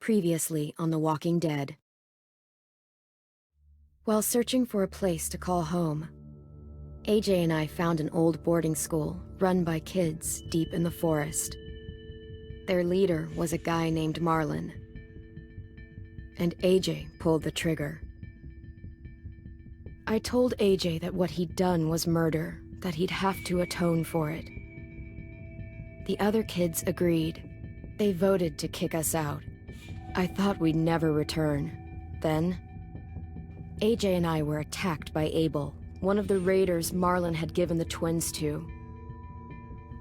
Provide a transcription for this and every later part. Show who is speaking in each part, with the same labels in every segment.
Speaker 1: Previously on The Walking Dead. While searching for a place to call home, AJ and I found an old boarding school run by kids deep in the forest. Their leader was a guy named Marlon, and AJ pulled the trigger. I told AJ that what he'd done was murder, that he'd have to atone for it. The other kids agreed. They voted to kick us out. I thought we'd never return. Then, AJ and I were attacked by Abel, one of the raiders Marlon had given the twins to.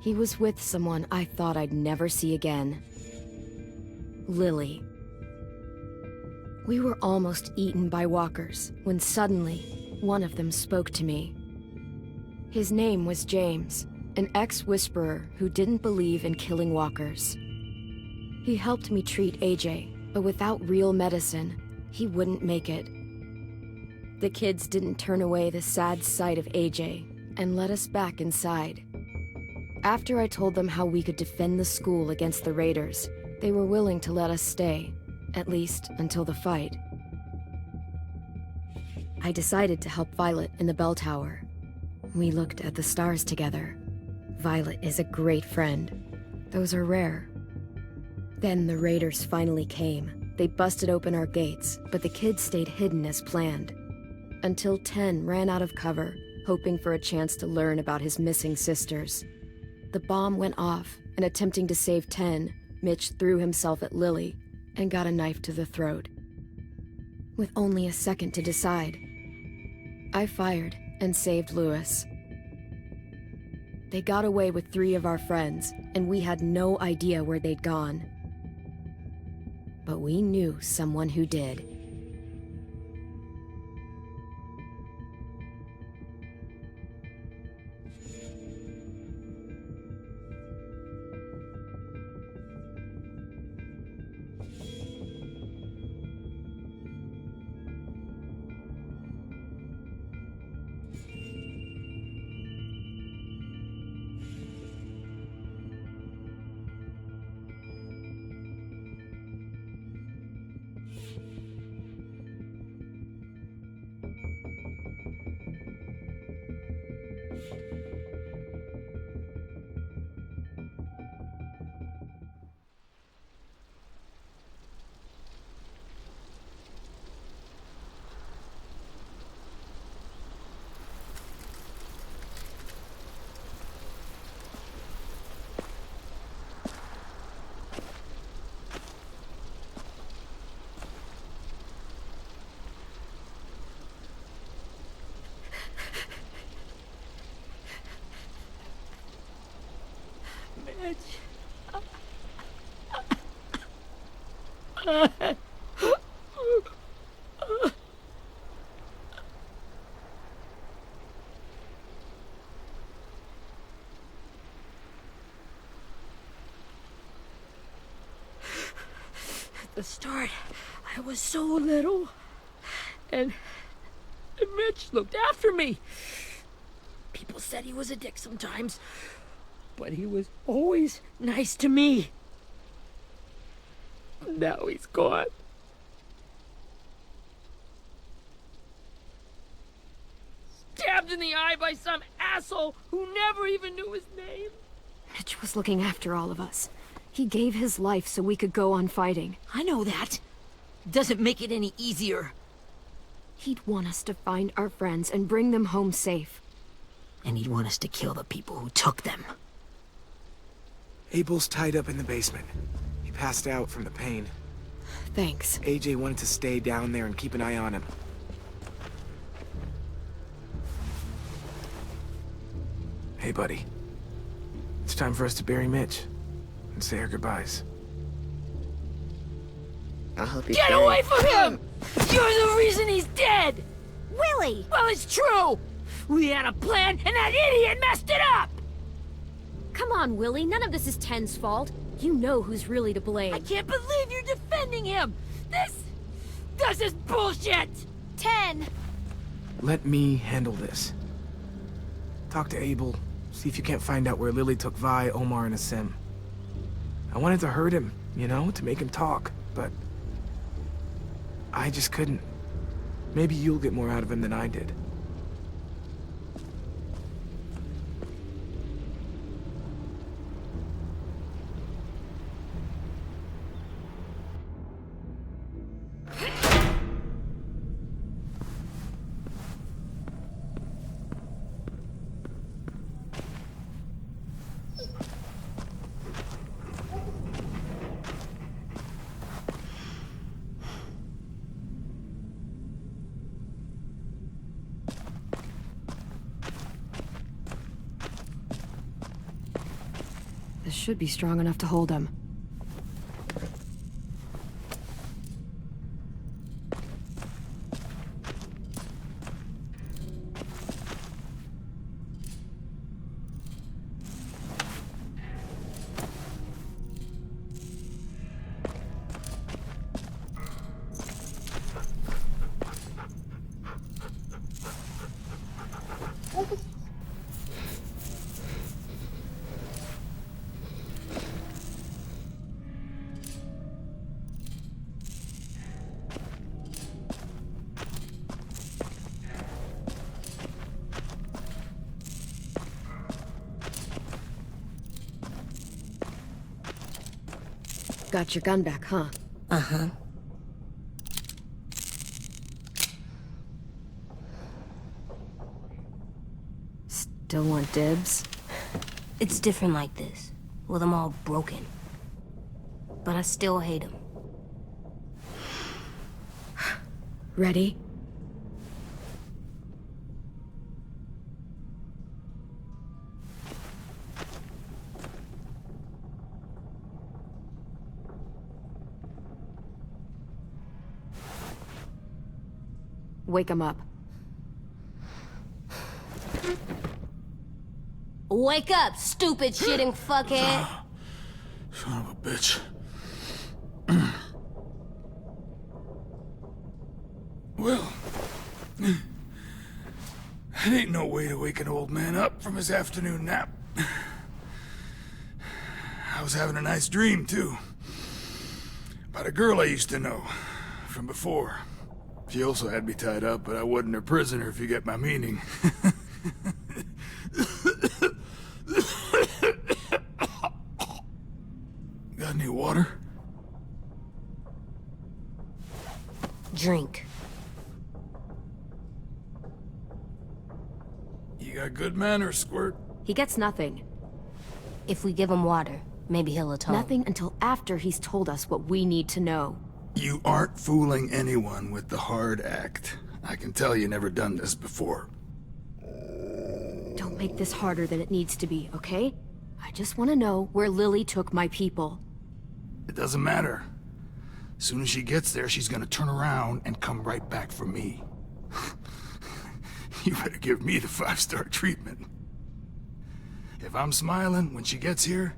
Speaker 1: He was with someone I thought I'd never see again. Lily. We were almost eaten by walkers when suddenly one of them spoke to me. His name was James, an ex-whisperer who didn't believe in killing walkers. He helped me treat AJ, but without real medicine, he wouldn't make it. The kids didn't turn away the sad sight of AJ and let us back inside. After I told them how we could defend the school against the raiders, they were willing to let us stay, at least until the fight. I decided to help Violet in the bell tower. We looked at the stars together. Violet is a great friend. Those are rare. Then the raiders finally came. They busted open our gates, but the kids stayed hidden as planned. Until 10 ran out of cover, hoping for a chance to learn about his missing sisters. The bomb went off, and attempting to save 10, Mitch threw himself at Lily and got a knife to the throat. With only a second to decide, I fired and saved Lewis. They got away with 3 of our friends, and we had no idea where they'd gone. But we knew someone who did.
Speaker 2: At the start, I was so little, and Mitch looked after me. People said he was a dick sometimes, but he was always nice to me. Now he's gone. Stabbed in the eye by some asshole who never even knew his name.
Speaker 1: Mitch was looking after all of us. He gave his life so we could go on fighting.
Speaker 2: I know that. Doesn't make it any easier.
Speaker 1: He'd want us to find our friends and bring them home safe.
Speaker 2: And he'd want us to kill the people who took them.
Speaker 3: Abel's tied up in the basement. He passed out from the pain.
Speaker 1: Thanks.
Speaker 3: AJ wanted to stay down there and keep an eye on him. Hey, buddy. It's time for us to bury Mitch and say our goodbyes.
Speaker 4: I'll help you.
Speaker 2: Get away from him! You're the reason he's dead!
Speaker 1: Willie!
Speaker 2: Well, it's true! We had a plan, and that idiot messed it up!
Speaker 1: Come on, Willie. None of this is Ten's fault. You know who's really to blame.
Speaker 2: I can't believe you're defending him! This is bullshit!
Speaker 1: 10!
Speaker 3: Let me handle this. Talk to Abel. See if you can't find out where Lily took Vi, Omar, and Asim. I wanted to hurt him, you know, to make him talk, but I just couldn't. Maybe you'll get more out of him than I did.
Speaker 1: This should be strong enough to hold him. Got your gun back, huh?
Speaker 4: Uh-huh.
Speaker 1: Still want dibs?
Speaker 4: It's different like this, with them all broken. But I still hate him.
Speaker 1: Ready? Wake him up.
Speaker 4: Wake up, stupid shitting fuckhead!
Speaker 5: Son of a bitch. Well, that ain't no way to wake an old man up from his afternoon nap. I was having a nice dream, too. About a girl I used to know from before. She also had me tied up, but I wasn't her prisoner, if you get my meaning. Got any water?
Speaker 4: Drink.
Speaker 5: You got good manners, Squirt.
Speaker 1: He gets nothing.
Speaker 4: If we give him water, maybe he'll atone.
Speaker 1: Nothing until after he's told us what we need to know.
Speaker 5: You aren't fooling anyone with the hard act. I can tell you never done this before.
Speaker 1: Don't make this harder than it needs to be, okay? I just want to know where Lily took my people.
Speaker 5: It doesn't matter. As soon as she gets there, she's gonna turn around and come right back for me. You better give me the 5-star treatment. If I'm smiling when she gets here,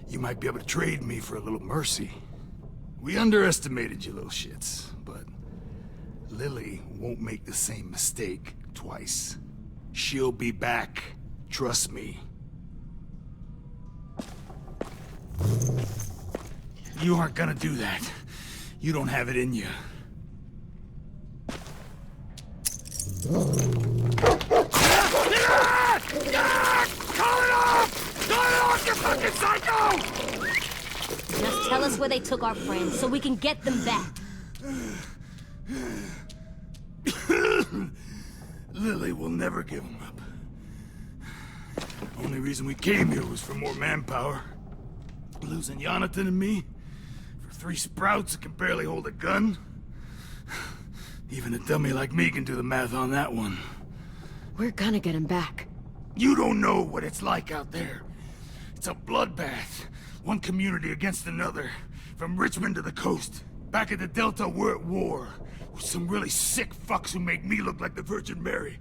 Speaker 5: you might be able to trade me for a little mercy. We underestimated you little shits, but Lily won't make the same mistake twice. She'll be back. Trust me. You aren't gonna do that. You don't have it in you. Call it off! Call it off, you fucking psycho!
Speaker 4: Just tell us where they took our friends, so we can get them back.
Speaker 5: Lily will never give them up. Only reason we came here was for more manpower. Losing Jonathan and me for 3 sprouts that can barely hold a gun. Even a dummy like me can do the math on that one.
Speaker 1: We're gonna get him back.
Speaker 5: You don't know what it's like out there. It's a bloodbath. One community against another. From Richmond to the coast. Back at the Delta, we're at war. With some really sick fucks who make me look like the Virgin Mary.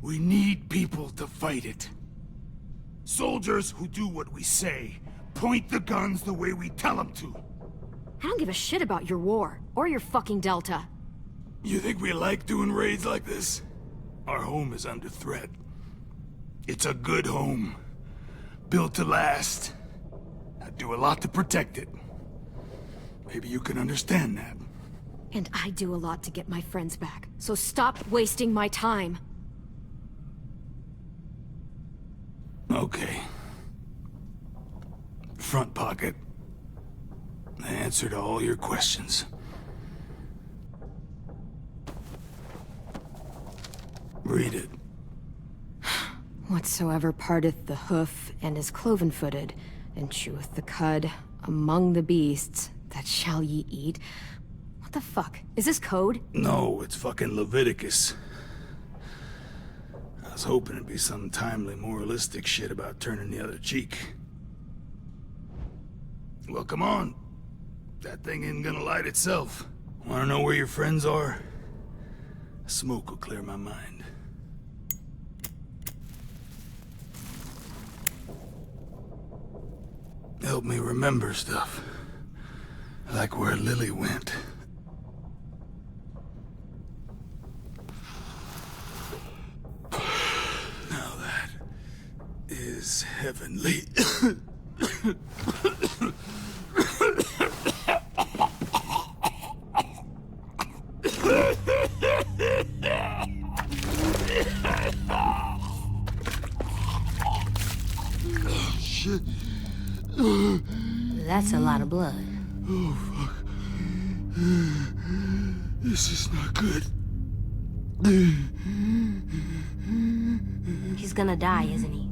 Speaker 5: We need people to fight it. Soldiers who do what we say. Point the guns the way we tell them to.
Speaker 1: I don't give a shit about your war, or your fucking Delta.
Speaker 5: You think we like doing raids like this? Our home is under threat. It's a good home. Built to last. I do a lot to protect it. Maybe you can understand that.
Speaker 1: And I do a lot to get my friends back, so stop wasting my time.
Speaker 5: Okay. Front pocket. The answer to all your questions. Read it.
Speaker 1: Whatsoever parteth the hoof and is cloven-footed, and cheweth the cud among the beasts, that shall ye eat. What the fuck? Is this code?
Speaker 5: No, it's fucking Leviticus. I was hoping it'd be some timely, moralistic shit about turning the other cheek. Well, come on. That thing ain't gonna light itself. Wanna know where your friends are? Smoke will clear my mind. Help me remember stuff. Like where Lily went. Now that is heavenly. Shit.
Speaker 4: That's a lot of blood.
Speaker 5: Oh, fuck. This is not good.
Speaker 4: He's gonna die, isn't he?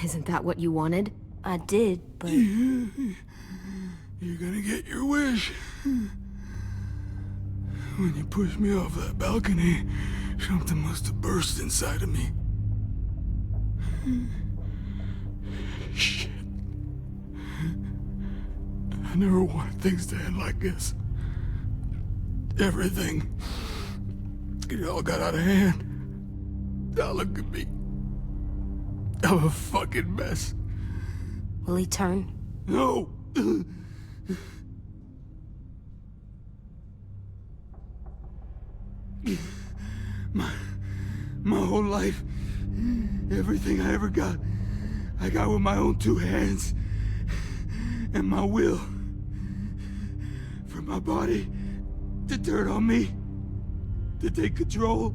Speaker 1: Isn't that what you wanted?
Speaker 4: I did, but...
Speaker 5: You're gonna get your wish. When you pushed me off that balcony, something must have burst inside of me. Shit. I never wanted things to end like this. Everything. It all got out of hand. Now look at me. I'm a fucking mess.
Speaker 4: Will he turn?
Speaker 5: No! My whole life, everything I ever got, I got with my own two hands. And my will. For my body to turn on me. To take control.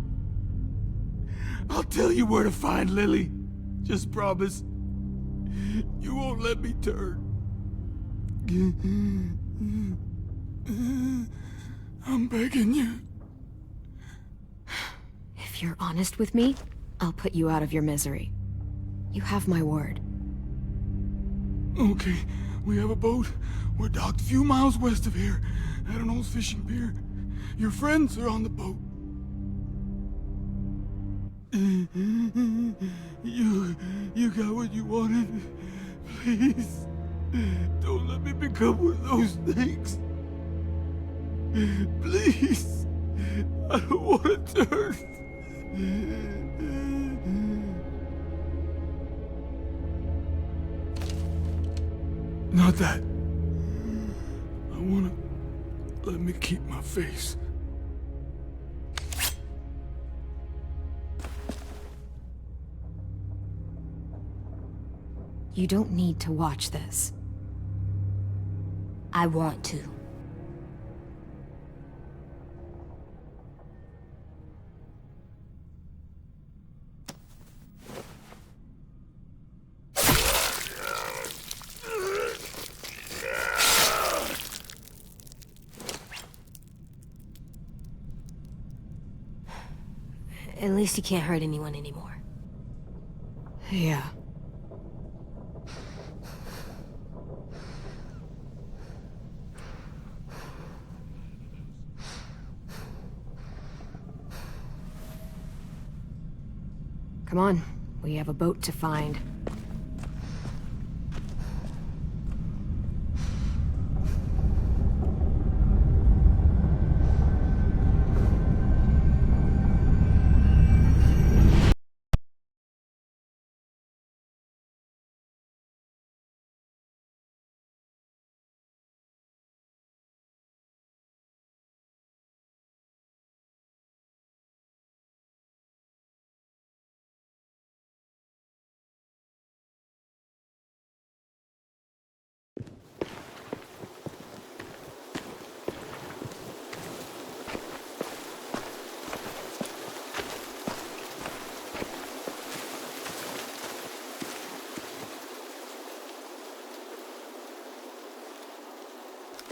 Speaker 5: I'll tell you where to find Lily. Just promise. You won't let me turn. I'm begging you.
Speaker 1: If you're honest with me, I'll put you out of your misery. You have my word.
Speaker 5: Okay, we have a boat. We're docked a few miles west of here, at an old fishing pier. Your friends are on the boat. You got what you wanted. Please, don't let me become one of those things. Please, I don't want to turn. Not that. I wanna... Let me keep my face.
Speaker 1: You don't need to watch this.
Speaker 4: I want to. At least he can't hurt anyone anymore.
Speaker 1: Yeah. Come on, we have a boat to find.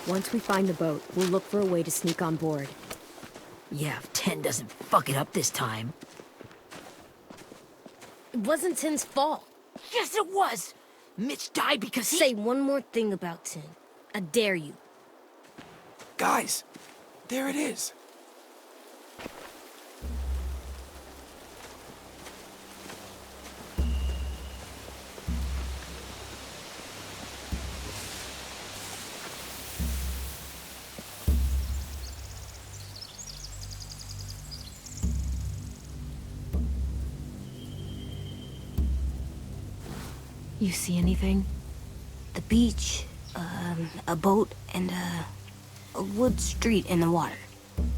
Speaker 1: Once we find the boat, we'll look for a way to sneak on board.
Speaker 2: Yeah, if 10 doesn't fuck it up this time.
Speaker 4: It wasn't Tin's fault.
Speaker 2: Yes, it was! Mitch died because he—
Speaker 4: Say one more thing about Tin. I dare you.
Speaker 3: Guys, there it is.
Speaker 1: You see anything?
Speaker 4: The beach, a boat, and a wood street in the water.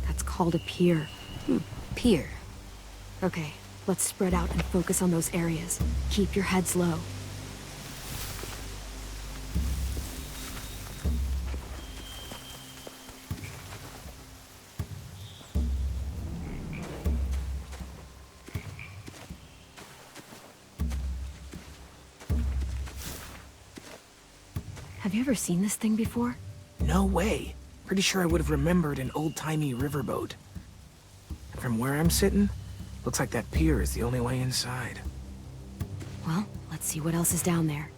Speaker 1: That's called a pier.
Speaker 4: Pier.
Speaker 1: Okay, let's spread out and focus on those areas. Keep your heads low. Have you ever seen this thing before?
Speaker 3: No way. Pretty sure I would have remembered an old-timey riverboat. And from where I'm sitting, looks like that pier is the only way inside.
Speaker 1: Well, let's see what else is down there.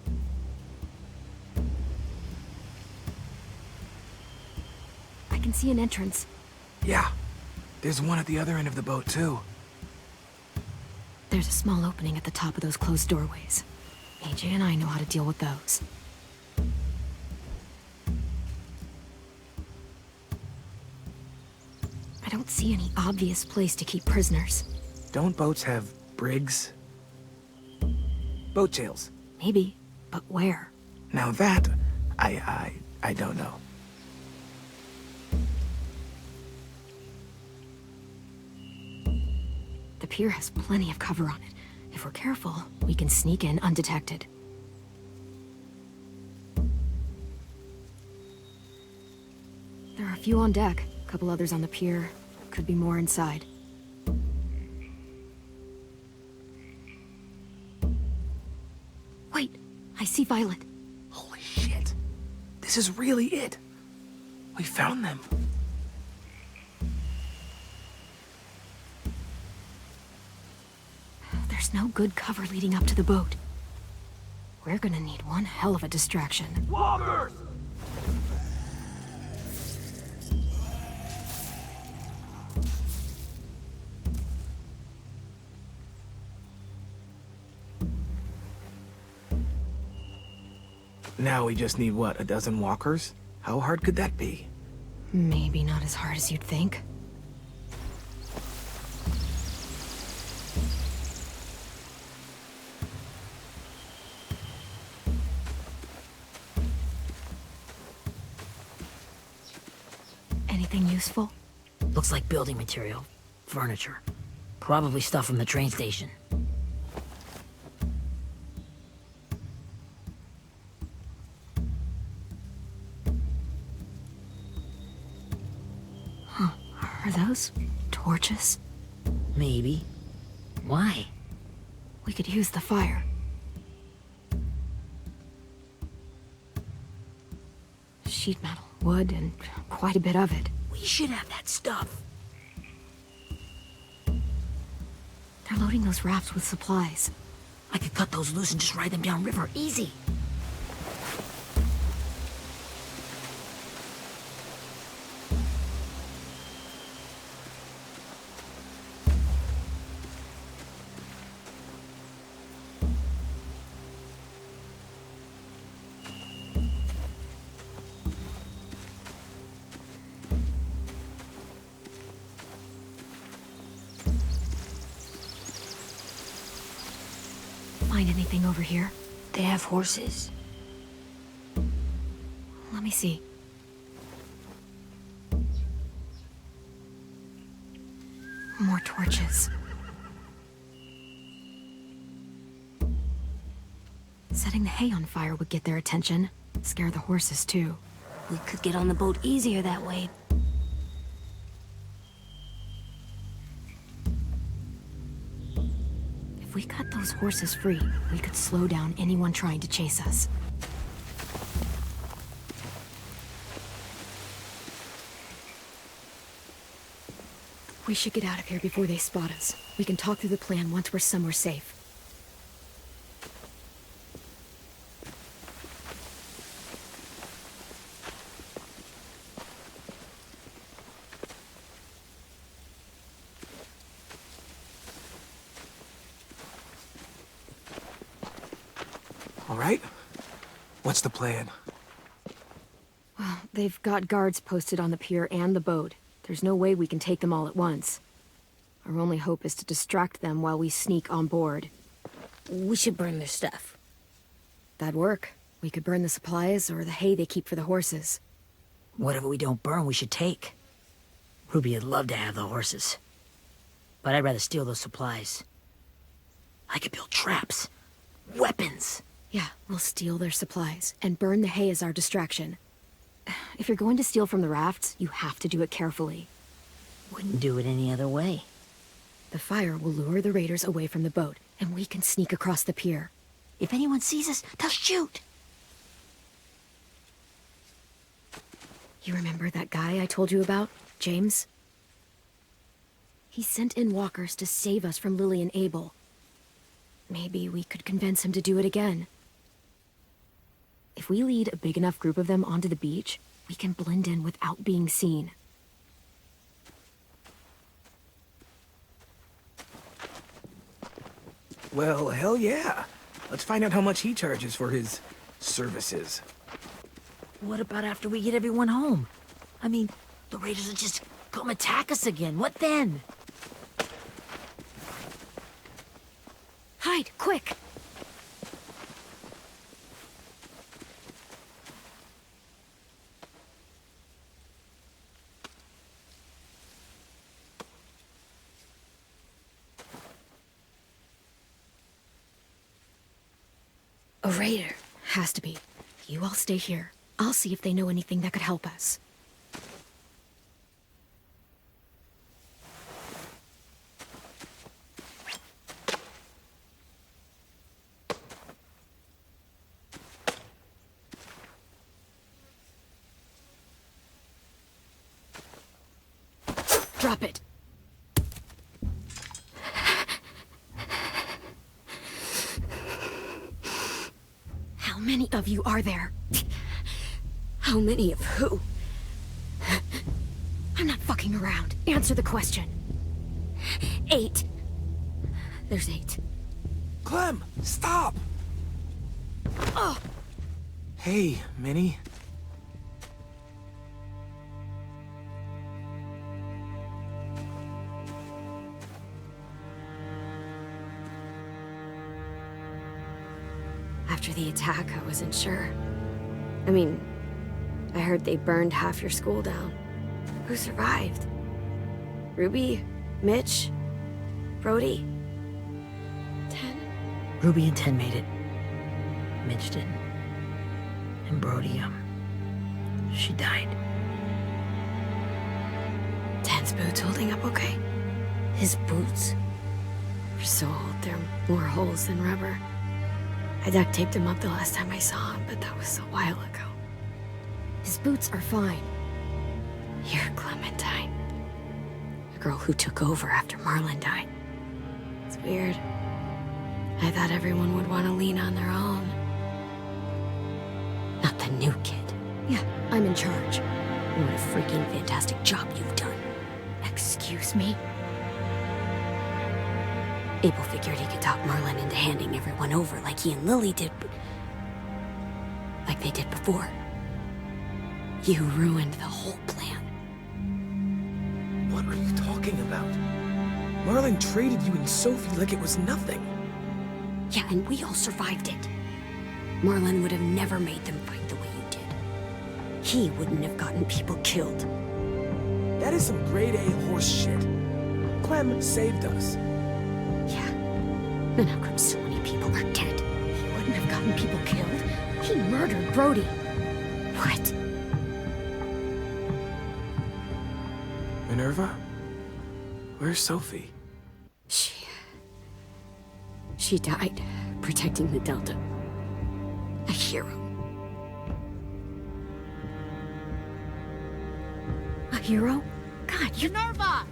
Speaker 1: I can see an entrance.
Speaker 3: Yeah, there's one at the other end of the boat, too.
Speaker 1: There's a small opening at the top of those closed doorways. AJ and I know how to deal with those. I don't see any obvious place to keep prisoners.
Speaker 3: Don't boats have brigs? Boat jails.
Speaker 1: Maybe, but where?
Speaker 3: Now that, I don't know.
Speaker 1: The pier has plenty of cover on it. If we're careful, we can sneak in undetected. There are a few on deck, a couple others on the pier. Could be more inside. Wait, I see Violet.
Speaker 3: Holy shit. This is really it. We found them.
Speaker 1: There's no good cover leading up to the boat. We're gonna need one hell of a distraction.
Speaker 5: Walkers!
Speaker 3: Now we just need, what, a dozen walkers? How hard could that be?
Speaker 1: Maybe not as hard as you'd think. Anything useful?
Speaker 2: Looks like building material. Furniture. Probably stuff from the train station.
Speaker 1: Are those torches?
Speaker 2: Maybe. Why?
Speaker 1: We could use the fire. Sheet metal, wood, and quite a bit of it.
Speaker 2: We should have that stuff.
Speaker 1: They're loading those rafts with supplies.
Speaker 2: I could cut those loose and just ride them downriver. Easy.
Speaker 1: Find anything over here?
Speaker 4: They have horses.
Speaker 1: Let me see. More torches. Setting the hay on fire would get their attention. Scare the horses, too.
Speaker 4: We could get on the boat easier that way.
Speaker 1: If we cut those horses free, we could slow down anyone trying to chase us. We should get out of here before they spot us. We can talk through the plan once we're somewhere safe.
Speaker 3: All right? What's the plan?
Speaker 1: Well, they've got guards posted on the pier and the boat. There's no way we can take them all at once. Our only hope is to distract them while we sneak on board.
Speaker 4: We should burn their stuff.
Speaker 1: That'd work. We could burn the supplies or the hay they keep for the horses.
Speaker 2: Whatever we don't burn, we should take. Ruby would love to have the horses. But I'd rather steal those supplies. I could build traps. Weapons.
Speaker 1: Yeah, we'll steal their supplies and burn the hay as our distraction. If you're going to steal from the rafts, you have to do it carefully.
Speaker 2: Wouldn't do it any other way.
Speaker 1: The fire will lure the raiders away from the boat, and we can sneak across the pier.
Speaker 2: If anyone sees us, they'll shoot.
Speaker 1: You remember that guy I told you about, James? He sent in walkers to save us from Lily and Abel. Maybe we could convince him to do it again. If we lead a big enough group of them onto the beach, we can blend in without being seen.
Speaker 3: Well, hell yeah. Let's find out how much he charges for his services.
Speaker 2: What about after we get everyone home? I mean, the raiders will just come attack us again. What then?
Speaker 1: Hide, quick! A raider. Has to be. You all stay here. I'll see if they know anything that could help us. Drop it. How many of you are there? How many of who? I'm not fucking around. Answer the question. 8. There's 8.
Speaker 3: Clem, stop!
Speaker 1: Oh!
Speaker 3: Hey, Minnie.
Speaker 1: After the attack, I wasn't sure. I mean, I heard they burned half your school down. Who survived? Ruby? Mitch? Brody? 10?
Speaker 2: Ruby and 10 made it. Mitch didn't. And Brody, she died.
Speaker 1: 10's boots holding up okay?
Speaker 2: His boots.
Speaker 1: They're so old, there are more holes than rubber. I duct taped him up the last time I saw him, but that was a while ago. His boots are fine. You're Clementine. The girl who took over after Marlon died. It's weird. I thought everyone would want to lean on their own.
Speaker 2: Not the new kid.
Speaker 1: Yeah, I'm in charge.
Speaker 2: What a freaking fantastic job you've done.
Speaker 1: Excuse me?
Speaker 2: Abel figured he could talk Marlon into handing everyone over like he and Lily did, but... like they did before. You ruined the whole plan.
Speaker 3: What are you talking about? Marlon traded you and Sophie like it was nothing.
Speaker 2: Yeah, and we all survived it. Marlon would have never made them fight the way you did. He wouldn't have gotten people killed.
Speaker 3: That is some grade A horse shit. Clem saved us.
Speaker 2: Yeah. Then how come so many people are dead?
Speaker 1: He wouldn't have gotten people killed. He murdered Brody.
Speaker 2: What?
Speaker 3: Minerva? Where's Sophie?
Speaker 2: She died protecting the Delta. A hero.
Speaker 1: A hero? God, you...
Speaker 6: Minerva!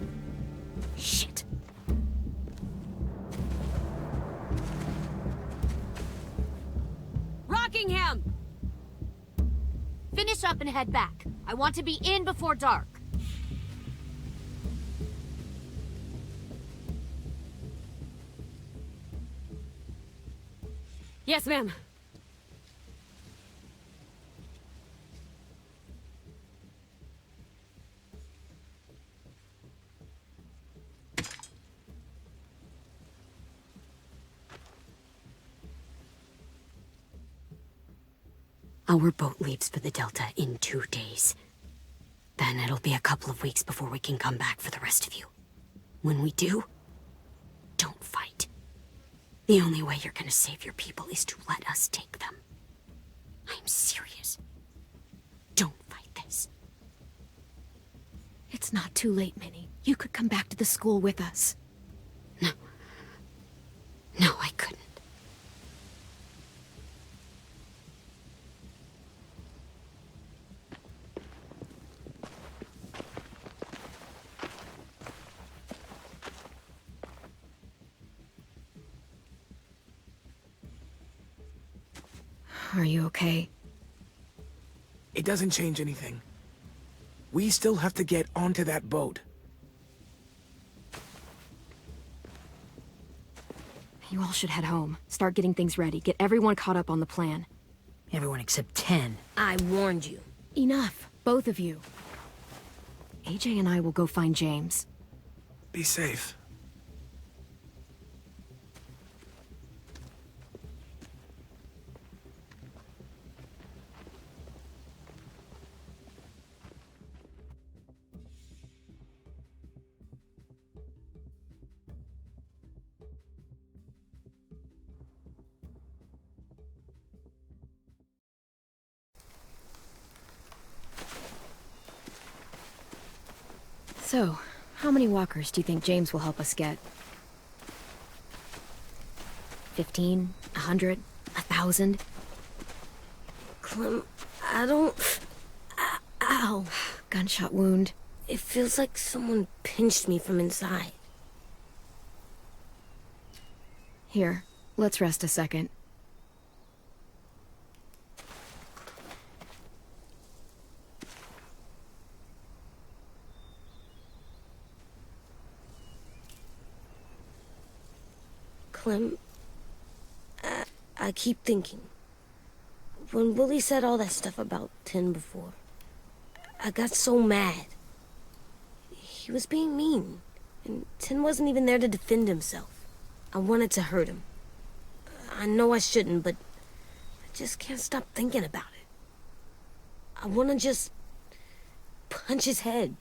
Speaker 6: taking him! Finish up and head back. I want to be in before dark.
Speaker 1: Yes, ma'am.
Speaker 7: Our boat leaves for the Delta in 2 days. Then it'll be a couple of weeks before we can come back for the rest of you. When we do, don't fight. The only way you're gonna save your people is to let us take them. I'm serious. Don't fight this.
Speaker 1: It's not too late, Minnie. You could come back to the school with us.
Speaker 7: No. No, I couldn't.
Speaker 1: Are you okay?
Speaker 3: It doesn't change anything. We still have to get onto that boat.
Speaker 1: You all should head home. Start getting things ready. Get everyone caught up on the plan.
Speaker 2: Everyone except 10.
Speaker 4: I warned you.
Speaker 1: Enough, both of you. AJ and I will go find James.
Speaker 3: Be safe.
Speaker 1: So, how many walkers do you think James will help us get? 15? 100? 1,000?
Speaker 4: Clem, I don't... Ow.
Speaker 1: Gunshot wound.
Speaker 4: It feels like someone pinched me from inside.
Speaker 1: Here, let's rest a second.
Speaker 4: Clem, I keep thinking. When Willie said all that stuff about Tin before, I got so mad. He was being mean, and Tin wasn't even there to defend himself. I wanted to hurt him. I know I shouldn't, but I just can't stop thinking about it. I want to just punch his head.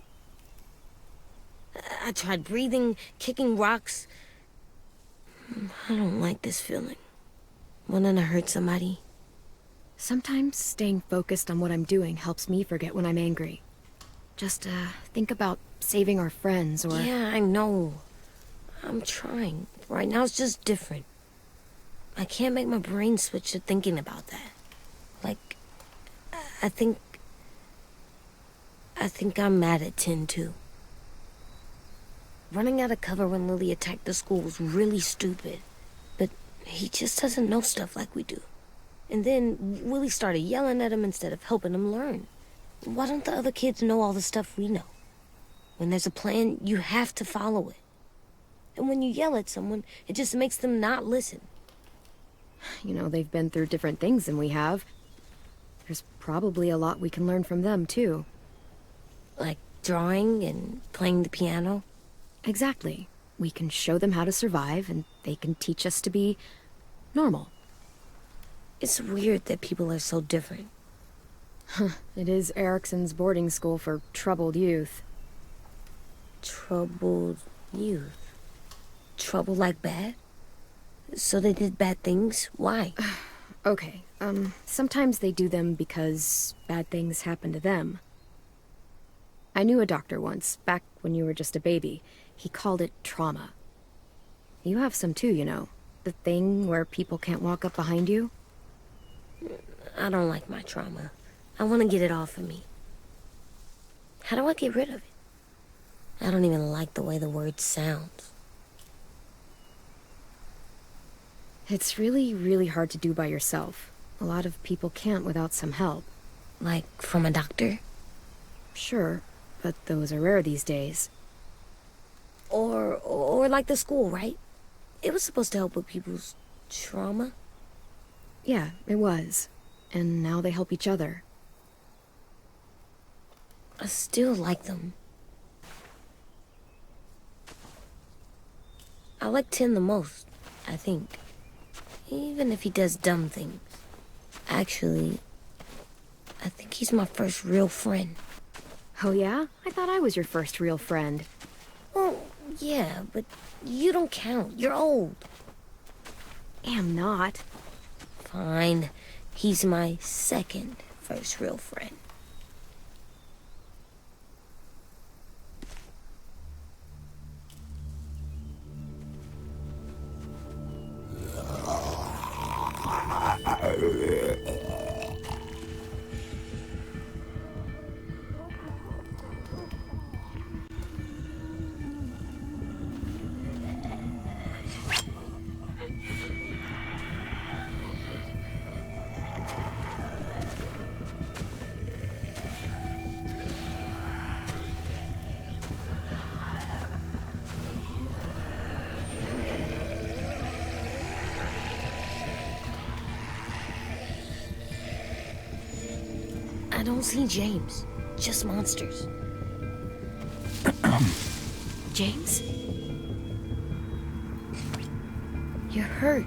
Speaker 4: I tried breathing, kicking rocks. I don't like this feeling. Wanting to hurt somebody.
Speaker 1: Sometimes staying focused on what I'm doing helps me forget when I'm angry. Just, think about saving our friends or...
Speaker 4: Yeah, I know. I'm trying. Right now it's just different. I can't make my brain switch to thinking about that. Like, I think I'm mad at Tin, too. Running out of cover when Lily attacked the school was really stupid. But he just doesn't know stuff like we do. And then Willie started yelling at him instead of helping him learn. Why don't the other kids know all the stuff we know? When there's a plan, you have to follow it. And when you yell at someone, it just makes them not listen.
Speaker 1: You know, they've been through different things than we have. There's probably a lot we can learn from them, too.
Speaker 4: Like drawing and playing the piano.
Speaker 1: Exactly. We can show them how to survive, and they can teach us to be normal.
Speaker 4: It's weird that people are so different.
Speaker 1: It is Erickson's boarding school for troubled youth.
Speaker 4: Troubled youth? Trouble like bad? So they did bad things? Why?
Speaker 1: Okay, sometimes they do them because bad things happen to them. I knew a doctor once, back when you were just a baby. He called it trauma. You have some too, you know. The thing where people can't walk up behind you.
Speaker 4: I don't like my trauma. I want to get it off of me. How do I get rid of it? I don't even like the way the word sounds.
Speaker 1: It's really, really hard to do by yourself. A lot of people can't without some help.
Speaker 4: Like, from a doctor?
Speaker 1: Sure, but those are rare these days.
Speaker 4: Or like the school, right? It was supposed to help with people's trauma.
Speaker 1: Yeah, it was. And now they help each other.
Speaker 4: I still like them. I like Tin the most, I think. Even if he does dumb things. Actually, I think he's my first real friend.
Speaker 1: Oh yeah? I thought I was your first real friend.
Speaker 4: Well, yeah, but you don't count. You're old.
Speaker 1: Am not.
Speaker 4: Fine. He's my second first real friend. I don't see James. Just monsters.
Speaker 1: James?
Speaker 4: You're hurt.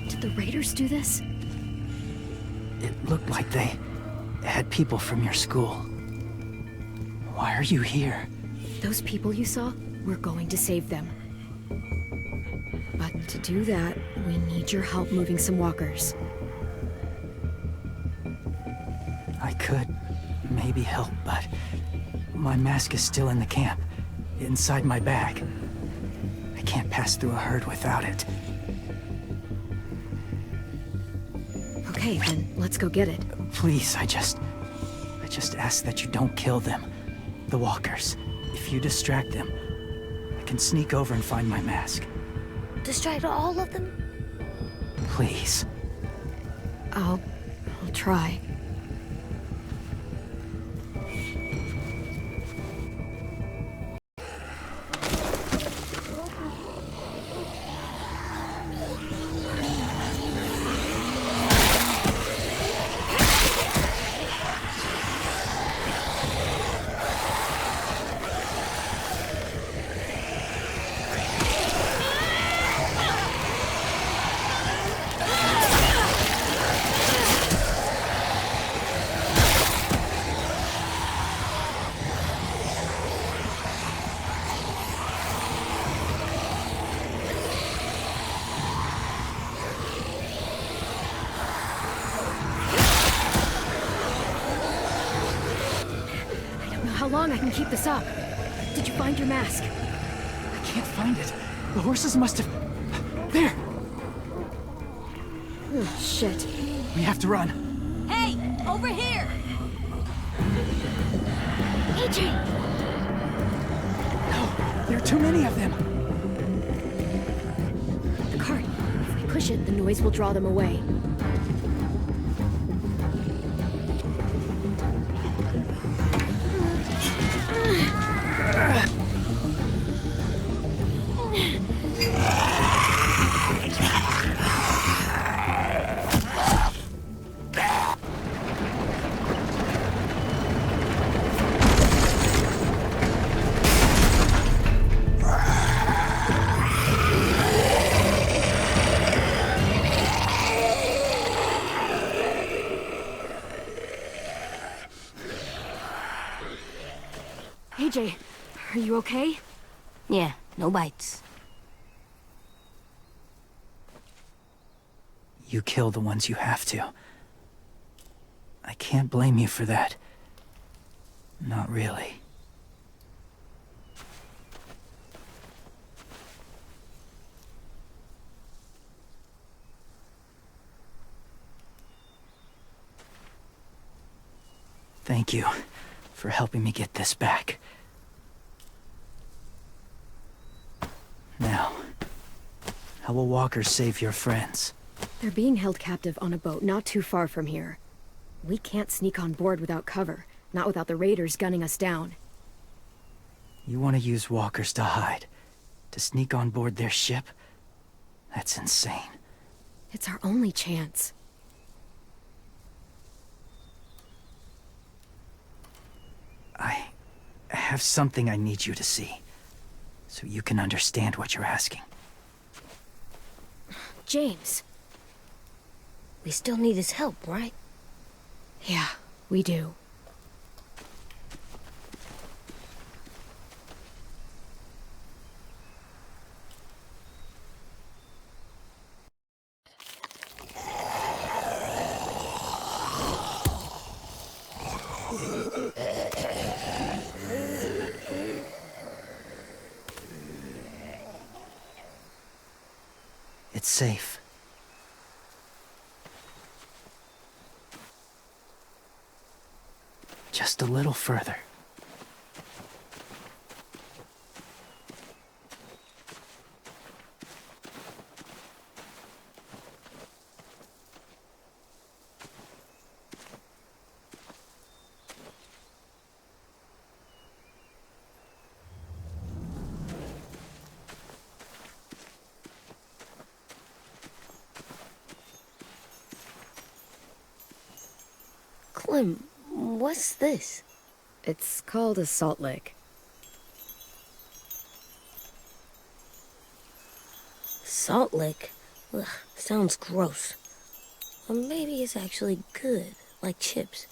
Speaker 1: Did the Raiders do this?
Speaker 8: It looked like they had people from your school. Why are you here?
Speaker 1: Those people you saw? We're going to save them. But to do that, we need your help moving some walkers.
Speaker 8: I could maybe help, but my mask is still in the camp, inside my bag. I can't pass through a herd without it.
Speaker 1: Okay, then let's go get it.
Speaker 8: Please, I just ask that you don't kill them. The walkers. If you distract them, I can sneak over and find my mask.
Speaker 4: Distract all of them?
Speaker 8: Please.
Speaker 1: I'll try. How long I can keep this up? Did you find your mask?
Speaker 8: I can't find it. The horses must have... There!
Speaker 1: Oh, shit.
Speaker 8: We have to run.
Speaker 6: Hey, over here!
Speaker 1: AJ!
Speaker 8: No, there are too many of them.
Speaker 1: The cart. If we push it, the noise will draw them away. AJ, are you okay?
Speaker 4: Yeah, no bites.
Speaker 8: You kill the ones you have to. I can't blame you for that. Not really. Thank you for helping me get this back. Now, How will walkers save your friends?
Speaker 1: They're being held captive on a boat not too far from here. We can't sneak on board without cover, not without the raiders gunning us down.
Speaker 8: You want to use walkers to hide? To sneak on board their ship? That's insane.
Speaker 1: It's our only chance.
Speaker 8: I have something I need you to see, so you can understand what you're asking.
Speaker 1: James.
Speaker 4: We still need his help, right?
Speaker 1: Yeah, we do.
Speaker 8: It's safe. Just a little further.
Speaker 4: Clem, what's this?
Speaker 1: It's called a salt lick.
Speaker 4: Salt lick? Ugh, sounds gross. Or maybe it's actually good, like chips.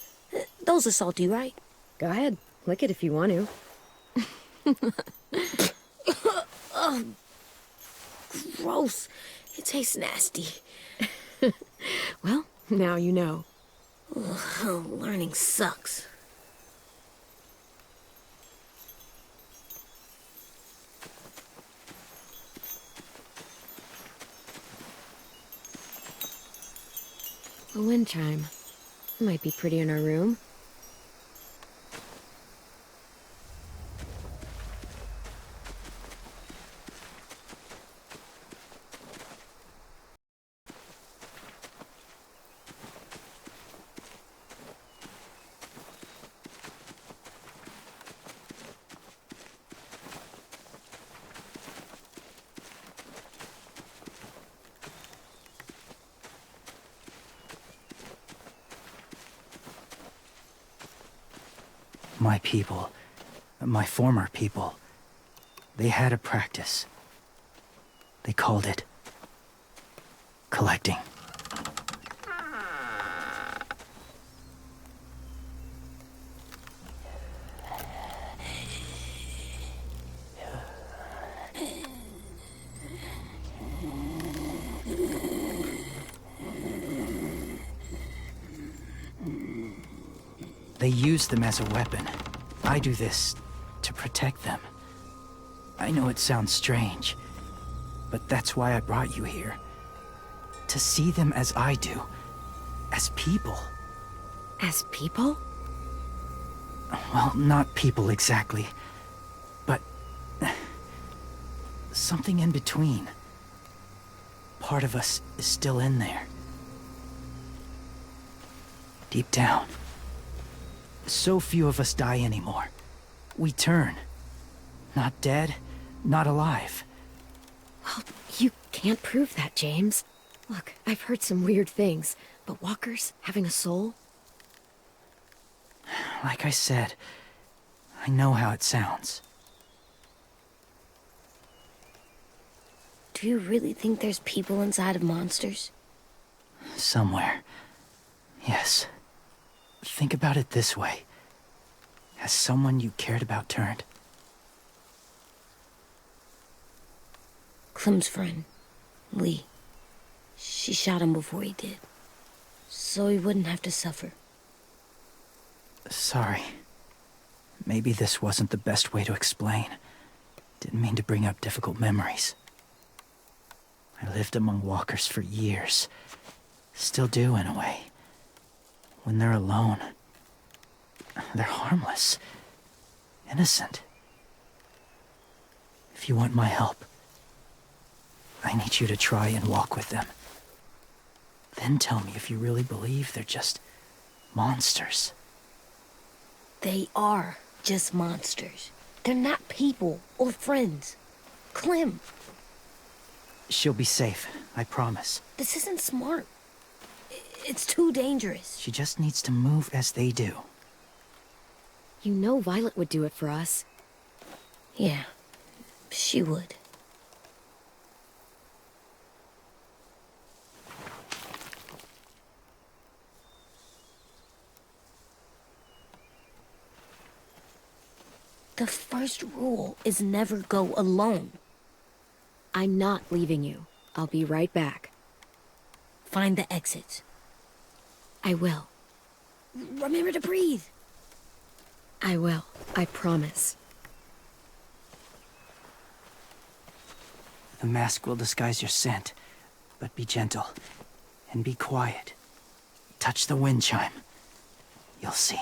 Speaker 4: Those are salty, right?
Speaker 1: Go ahead, lick it if you want to.
Speaker 4: Ugh, gross. It tastes nasty.
Speaker 1: Well, now you know.
Speaker 4: Ugh, learning sucks.
Speaker 1: A wind chime. Might be pretty in our room.
Speaker 8: My people, my former people, they had a practice. They called it collecting. They use them as a weapon. I do this to protect them. I know it sounds strange, but that's why I brought you here. To see them as I do. As people.
Speaker 1: As people?
Speaker 8: Well, not people exactly, but something in between. Part of us is still in there. Deep down. So few of us die anymore. We turn. Not dead, not alive.
Speaker 1: Well, you can't prove that, James. Look, I've heard some weird things, but walkers having a soul?
Speaker 8: Like I said, I know how it sounds.
Speaker 4: Do you really think there's people inside of monsters?
Speaker 8: Somewhere. Yes. Think about it this way. Has someone you cared about turned?
Speaker 4: Clem's friend, Lee. She shot him before he did. So he wouldn't have to suffer.
Speaker 8: Sorry. Maybe this wasn't the best way to explain. Didn't mean to bring up difficult memories. I lived among walkers for years. Still do, in a way. When they're alone, they're harmless. Innocent. If you want my help, I I need you to try and walk with them. Then tell me if you really believe they're just monsters.
Speaker 4: They are just monsters. They're not people or friends. Clem,
Speaker 8: She'll be safe, I promise.
Speaker 4: this isn't smart. It's too dangerous.
Speaker 8: She just needs to move as they do.
Speaker 1: You know Violet would do it for us.
Speaker 4: Yeah, she would. The first rule is never go alone.
Speaker 1: I'm not leaving you. I'll be right back.
Speaker 4: Find the exits.
Speaker 1: I will.
Speaker 4: Remember to breathe.
Speaker 1: I will. I promise.
Speaker 8: The mask will disguise your scent, but be gentle and be quiet. Touch the wind chime. You'll see.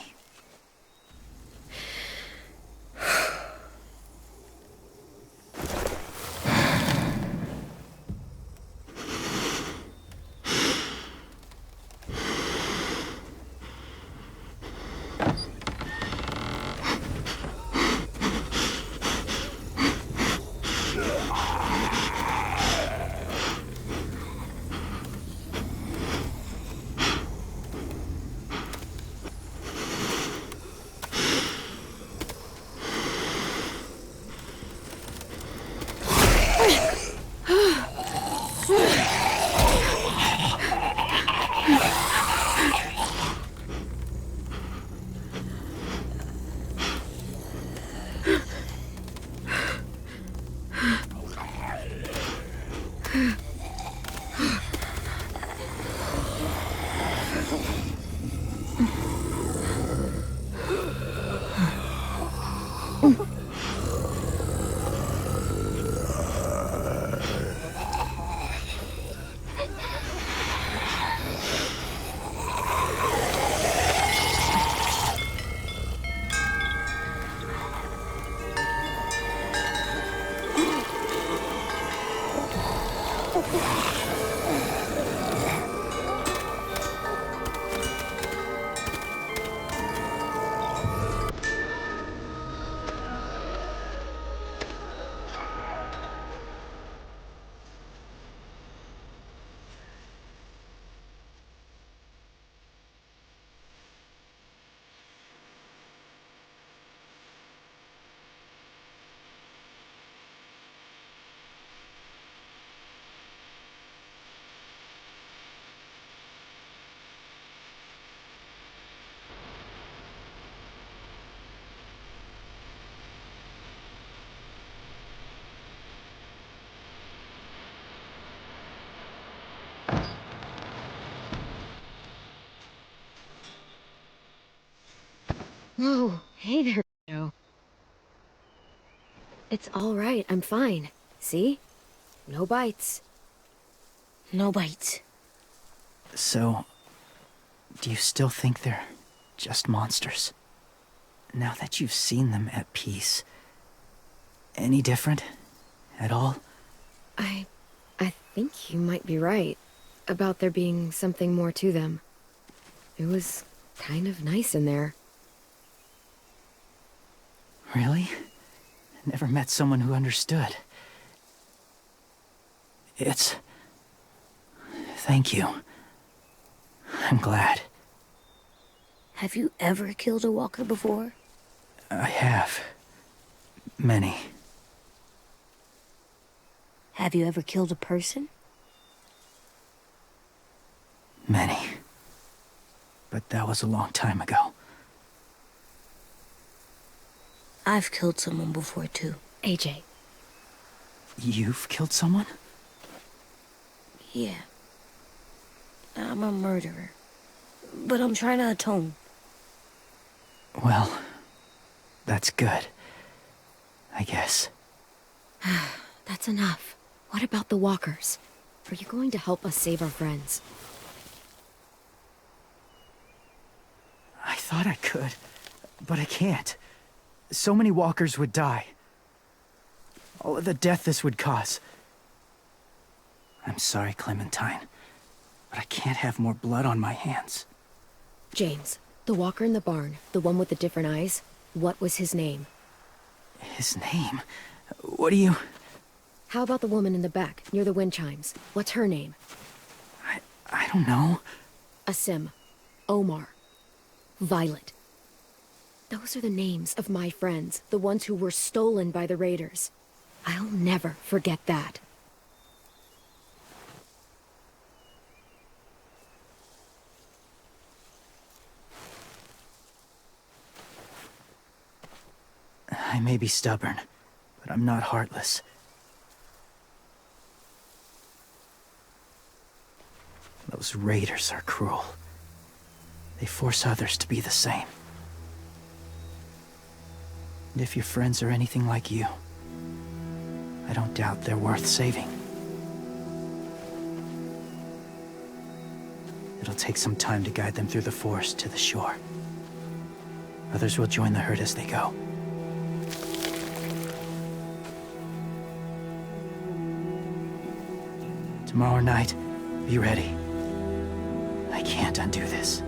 Speaker 1: Whoa, hey there, Joe. It's all right, I'm fine. See? No bites.
Speaker 4: No bites.
Speaker 8: So, do you still think they're just monsters? Now that you've seen them at peace, any different at all?
Speaker 1: I think you might be right about there being something more to them. It was kind of nice in there.
Speaker 8: Really? Never met someone who understood. Thank you. I'm glad.
Speaker 4: Have you ever killed a walker before?
Speaker 8: I have. Many.
Speaker 4: Have you ever killed a person?
Speaker 8: Many. But that was a long time ago.
Speaker 4: I've killed someone before, too.
Speaker 1: AJ.
Speaker 8: You've killed someone?
Speaker 4: Yeah. I'm a murderer. But I'm trying to atone.
Speaker 8: Well, that's good. I guess.
Speaker 1: That's enough. What about the walkers? Are you going to help us save our friends?
Speaker 8: I thought I could, but I can't. So many walkers would die. All of the death this would cause. I'm sorry, Clementine, but I can't have more blood on my hands.
Speaker 1: James, the walker in the barn, the one with the different eyes, what was his name?
Speaker 8: His name? What do you...
Speaker 1: How about the woman in the back, near the wind chimes? What's her name?
Speaker 8: I don't know.
Speaker 1: Asim, Omar, Violet. Those are the names of my friends, the ones who were stolen by the raiders. I'll never forget that.
Speaker 8: I may be stubborn, but I'm not heartless. Those raiders are cruel. They force others to be the same. And if your friends are anything like you, I don't doubt they're worth saving. It'll take some time to guide them through the forest to the shore. Others will join the herd as they go. Tomorrow night, be ready. I can't undo this.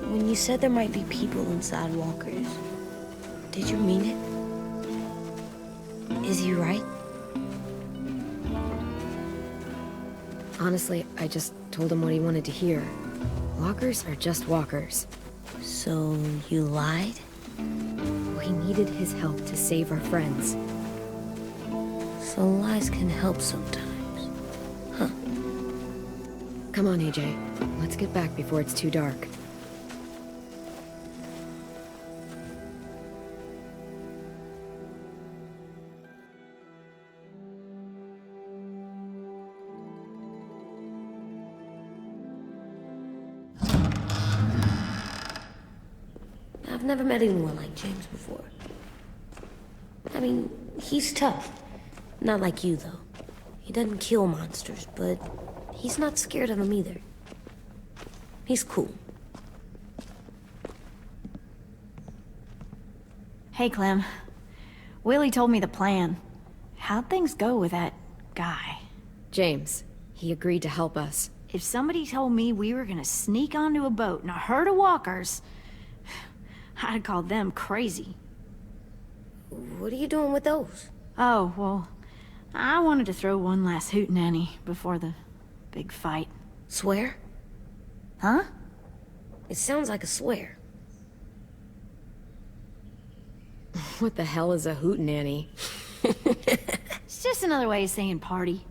Speaker 4: When you said there might be people inside walkers, did you mean it? Is he right?
Speaker 1: Honestly, I just told him what he wanted to hear. Walkers are just walkers.
Speaker 4: So you lied?
Speaker 1: We needed his help to save our friends.
Speaker 4: So lies can help sometimes. Huh.
Speaker 1: Come on, AJ. Let's get back before it's too dark.
Speaker 4: I've never met anyone like James before. I mean, he's tough. Not like you, though. He doesn't kill monsters, but he's not scared of them either. He's cool.
Speaker 9: Hey, Clem. Willie told me the plan. How'd things go with that guy?
Speaker 1: James, he agreed to help us.
Speaker 9: If somebody told me we were gonna sneak onto a boat in a herd of walkers, I'd call them crazy.
Speaker 4: What are you doing with those?
Speaker 9: Oh, well, I wanted to throw one last hootenanny before the big fight.
Speaker 4: Swear?
Speaker 9: Huh?
Speaker 4: It sounds like a swear.
Speaker 1: What the hell is a hootenanny?
Speaker 9: It's just another way of saying party.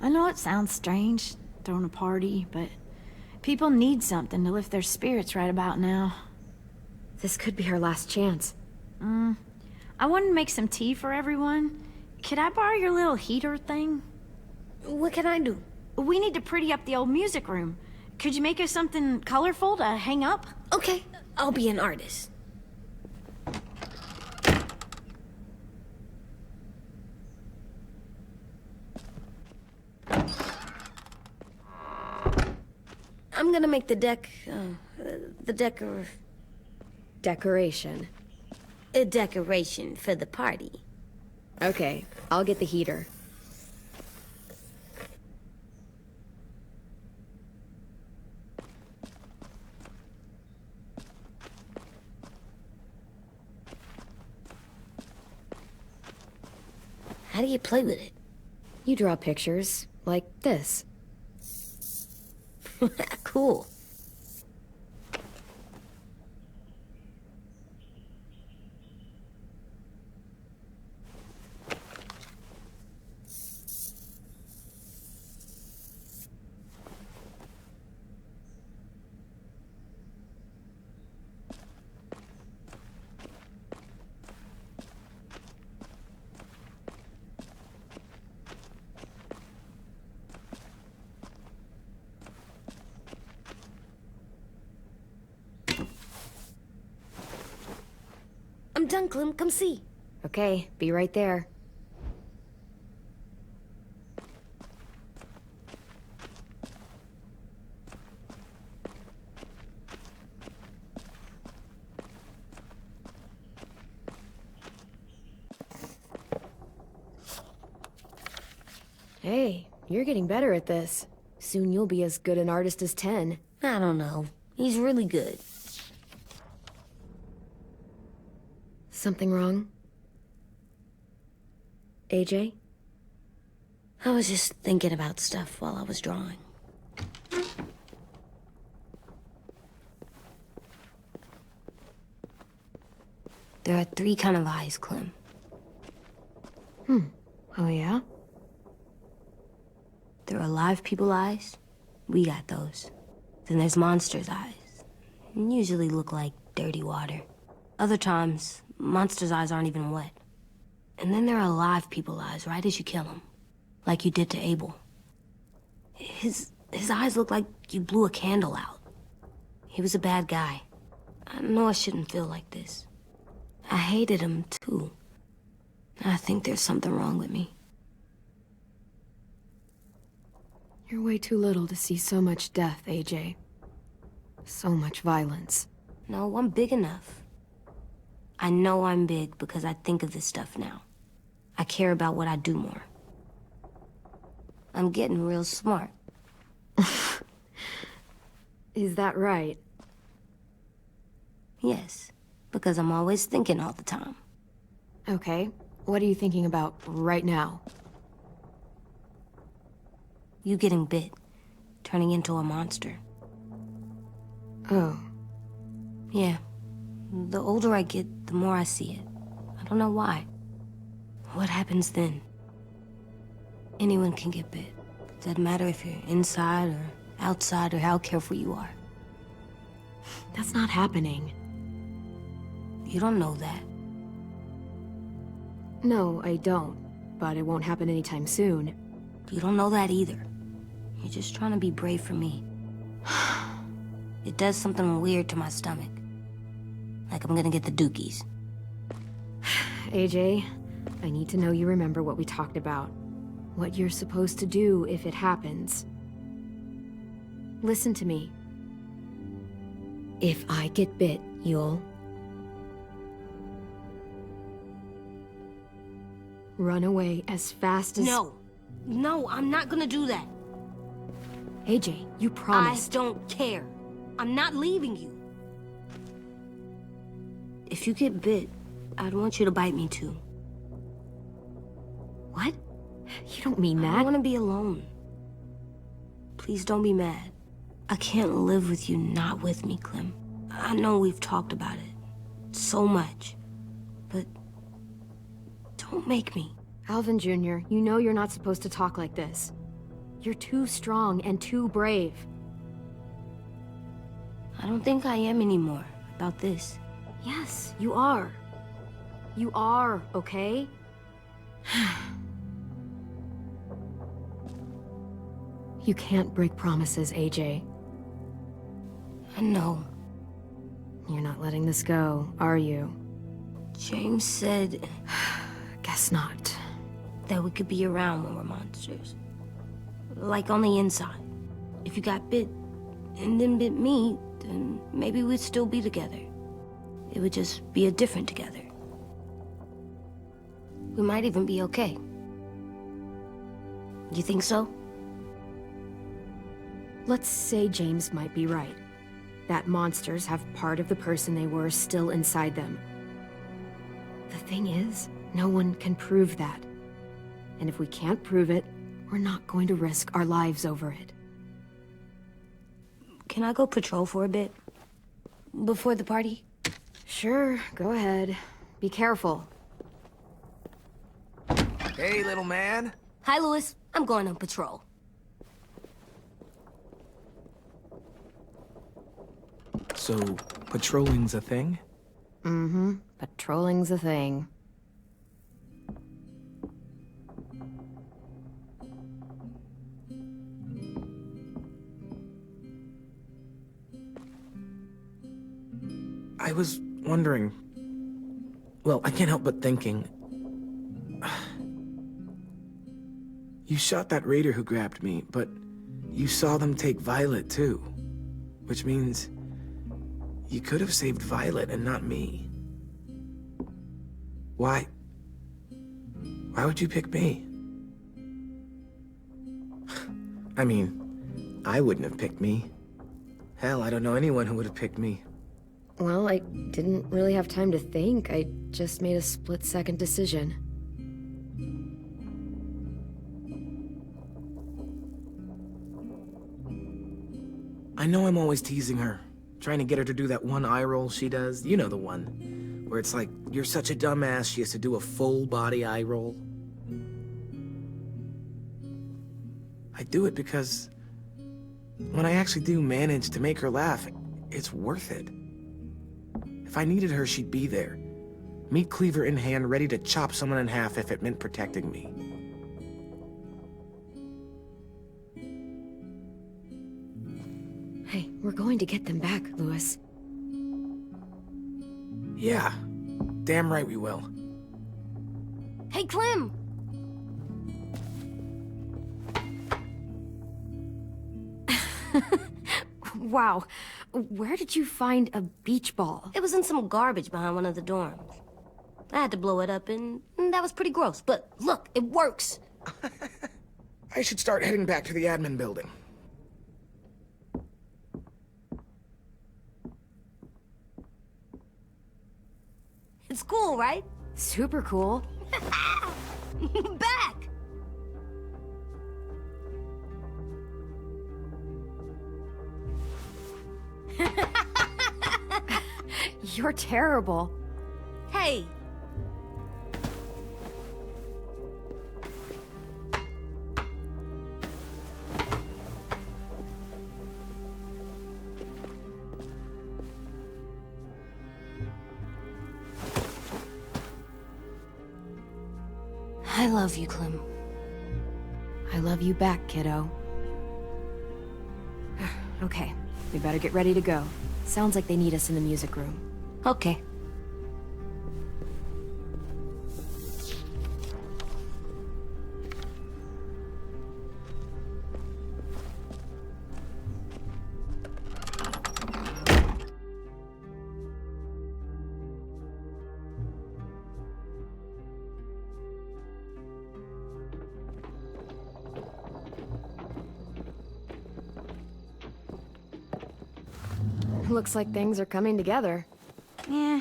Speaker 9: I know it sounds strange, throwing a party, but people need something to lift their spirits right about now.
Speaker 1: This could be our last chance.
Speaker 9: I wanted to make some tea for everyone. Could I borrow your little heater thing?
Speaker 4: What can I do?
Speaker 9: We need to pretty up the old music room. Could you make us something colorful to hang up?
Speaker 4: Okay, I'll be an artist. I'm gonna make the
Speaker 1: Decoration.
Speaker 4: a decoration for the party.
Speaker 1: Okay, I'll get the heater.
Speaker 4: How do you play with it?
Speaker 1: You draw pictures, like this.
Speaker 4: Cool. I'm done, Clem. Come see.
Speaker 1: Okay, be right there. Hey, you're getting better at this. Soon you'll be as good an artist as 10.
Speaker 4: I don't know. He's really good.
Speaker 1: Something wrong? AJ?
Speaker 4: I was just thinking about stuff while I was drawing. There are 3 kind of eyes, Clem.
Speaker 1: Oh yeah?
Speaker 4: There are live people eyes. We got those. Then there's monsters' eyes. Usually look like dirty water. Other times, monsters' eyes aren't even wet. And then there are live people eyes right as you kill them. Like you did to Abel. His eyes look like you blew a candle out. He was a bad guy. I know I shouldn't feel like this. I hated him, too. I think there's something wrong with me.
Speaker 1: You're way too little to see so much death, AJ. So much violence.
Speaker 4: No, I'm big enough. I know I'm big because I think of this stuff now. I care about what I do more. I'm getting real smart.
Speaker 1: Is that right?
Speaker 4: Yes, because I'm always thinking all the time.
Speaker 1: Okay, what are you thinking about right now?
Speaker 4: You getting bit, turning into a monster.
Speaker 1: Oh.
Speaker 4: Yeah. The older I get, the more I see it. I don't know why. What happens then? Anyone can get bit. Doesn't matter if you're inside or outside or how careful you are.
Speaker 1: That's not happening.
Speaker 4: You don't know that.
Speaker 1: No, I don't. But it won't happen anytime soon.
Speaker 4: You don't know that either. You're just trying to be brave for me. It does something weird to my stomach. Like I'm gonna get the dookies.
Speaker 1: AJ, I need to know you remember what we talked about. What you're supposed to do if it happens. Listen to me. If I get bit, you'll... run away as fast as...
Speaker 4: No. No, I'm not gonna do that.
Speaker 1: AJ, you promised.
Speaker 4: I don't care. I'm not leaving you. If you get bit, I'd want you to bite me too.
Speaker 1: What? You don't mean that.
Speaker 4: I want to be alone. Please don't be mad. I can't live with you not with me, Clem. I know we've talked about it so much, but don't make me.
Speaker 1: Alvin Jr., you know you're not supposed to talk like this. You're too strong and too brave.
Speaker 4: I don't think I am anymore about this.
Speaker 1: Yes, you are. You are, okay? You can't break promises, AJ.
Speaker 4: I know.
Speaker 1: You're not letting this go, are you?
Speaker 4: James said
Speaker 1: Guess not.
Speaker 4: that we could be around when we're monsters. Like on the inside. If you got bit and then bit me, then maybe we'd still be together. It would just be a different together. We might even be okay. You think so?
Speaker 1: Let's say James might be right. That monsters have part of the person they were still inside them. The thing is, no one can prove that. And if we can't prove it, we're not going to risk our lives over it.
Speaker 4: Can I go patrol for a bit? Before the party?
Speaker 1: Sure, go ahead. Be careful.
Speaker 3: Hey, little man.
Speaker 4: Hi, Louis. I'm going on patrol.
Speaker 3: So, patrolling's a thing?
Speaker 1: Mm-hmm. Patrolling's a thing.
Speaker 3: I was wondering, Well, I can't help but thinking. You shot that raider who grabbed me, but you saw them take Violet too. Which means you could have saved Violet and not me. Why? Why would you pick me? I mean, I wouldn't have picked me. Hell, I don't know anyone who would have picked me.
Speaker 1: Well, I didn't really have time to think. I just made a split-second decision.
Speaker 3: I know I'm always teasing her, trying to get her to do that one eye roll she does. You know the one, where it's like, you're such a dumbass, she has to do a full-body eye roll. I do it because when I actually do manage to make her laugh, it's worth it. If I needed her, she'd be there. Meat cleaver in hand, ready to chop someone in half if it meant protecting me.
Speaker 1: Hey, we're going to get them back, Louis.
Speaker 3: Yeah, damn right we will.
Speaker 4: Hey, Clem!
Speaker 1: Wow, where did you find a beach ball?
Speaker 4: It was in some garbage behind one of the dorms. I had to blow it up, and that was pretty gross. But look, it works.
Speaker 3: I should start heading back to the admin building.
Speaker 4: It's cool, right?
Speaker 1: Super cool.
Speaker 4: Back!
Speaker 1: You're terrible.
Speaker 4: Hey! I love you, Clem.
Speaker 1: I love you back, kiddo. Okay, we better get ready to go. Sounds like they need us in the music room.
Speaker 4: Okay.
Speaker 1: Looks like things are coming together.
Speaker 9: Yeah.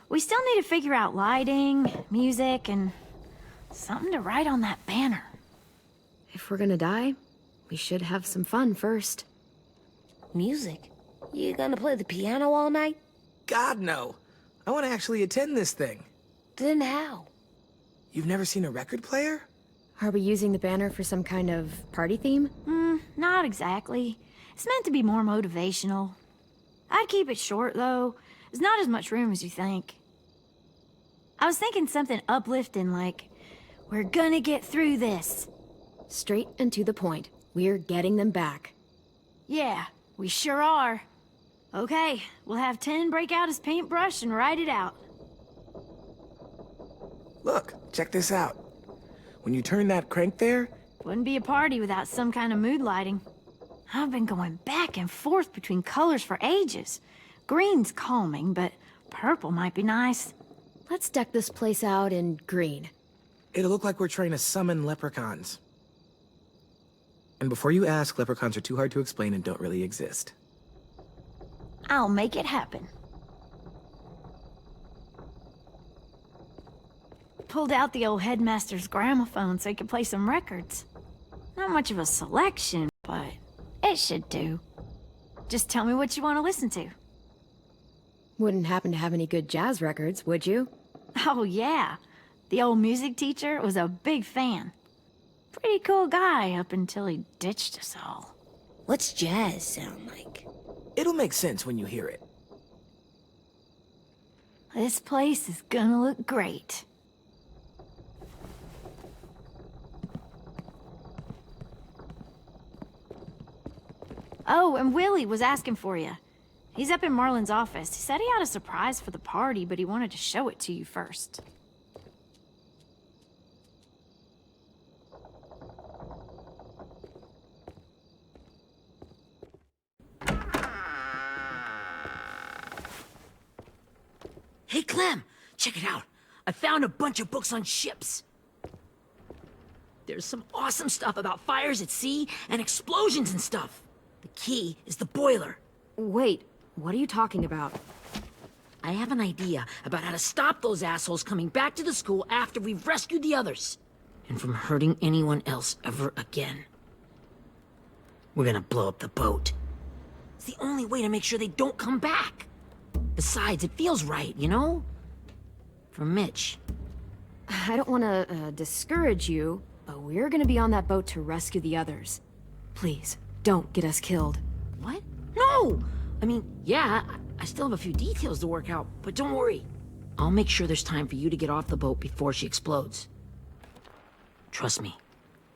Speaker 9: We still need to figure out lighting, music, and something to write on that banner.
Speaker 1: If we're gonna die, we should have some fun first.
Speaker 4: Music? You gonna play the piano all night?
Speaker 3: God, no. I want to actually attend this thing.
Speaker 4: Then how?
Speaker 3: You've never seen a record player?
Speaker 1: Are we using the banner for some kind of party theme?
Speaker 9: Not exactly. It's meant to be more motivational. I'd keep it short, though. There's not as much room as you think. I was thinking something uplifting like, we're gonna get through this.
Speaker 1: Straight and to the point. We're getting them back.
Speaker 9: Yeah, we sure are. Okay, we'll have 10 break out his paintbrush and write it out.
Speaker 3: Look, check this out. When you turn that crank there,
Speaker 9: Wouldn't be a party without some kind of mood lighting. I've been going back and forth between colors for ages. Green's calming, but purple might be nice.
Speaker 1: Let's deck this place out in green.
Speaker 3: it'll look like we're trying to summon leprechauns. And before you ask, leprechauns are too hard to explain and don't really exist.
Speaker 9: I'll make it happen. Pulled out the old headmaster's gramophone so he could play some records. Not much of a selection, but it should do. Just tell me what you want to listen to.
Speaker 1: Wouldn't happen to have any good jazz records, would you?
Speaker 9: Oh, yeah. The old music teacher was a big fan. Pretty cool guy up until he ditched us all.
Speaker 4: What's jazz sound like?
Speaker 3: It'll make sense when you hear it.
Speaker 9: This place is gonna look great. Oh, and Willie was asking for you. He's up in Marlon's office. He said he had a surprise for the party, but he wanted to show it to you first.
Speaker 2: Hey, Clem, check it out. I found a bunch of books on ships. There's some awesome stuff about fires at sea and explosions and stuff. The key is the boiler.
Speaker 1: Wait, what are you talking about?
Speaker 2: I have an idea about how to stop those assholes coming back to the school after we've rescued the others. And from hurting anyone else ever again. We're gonna blow up the boat. It's the only way to make sure they don't come back. Besides, it feels right, you know? For Mitch.
Speaker 1: I don't want to discourage you, but we're gonna be on that boat to rescue the others. Please, don't get us killed.
Speaker 2: What? No! I mean, yeah, I still have a few details to work out, but don't worry. I'll make sure there's time for you to get off the boat before she explodes. Trust me,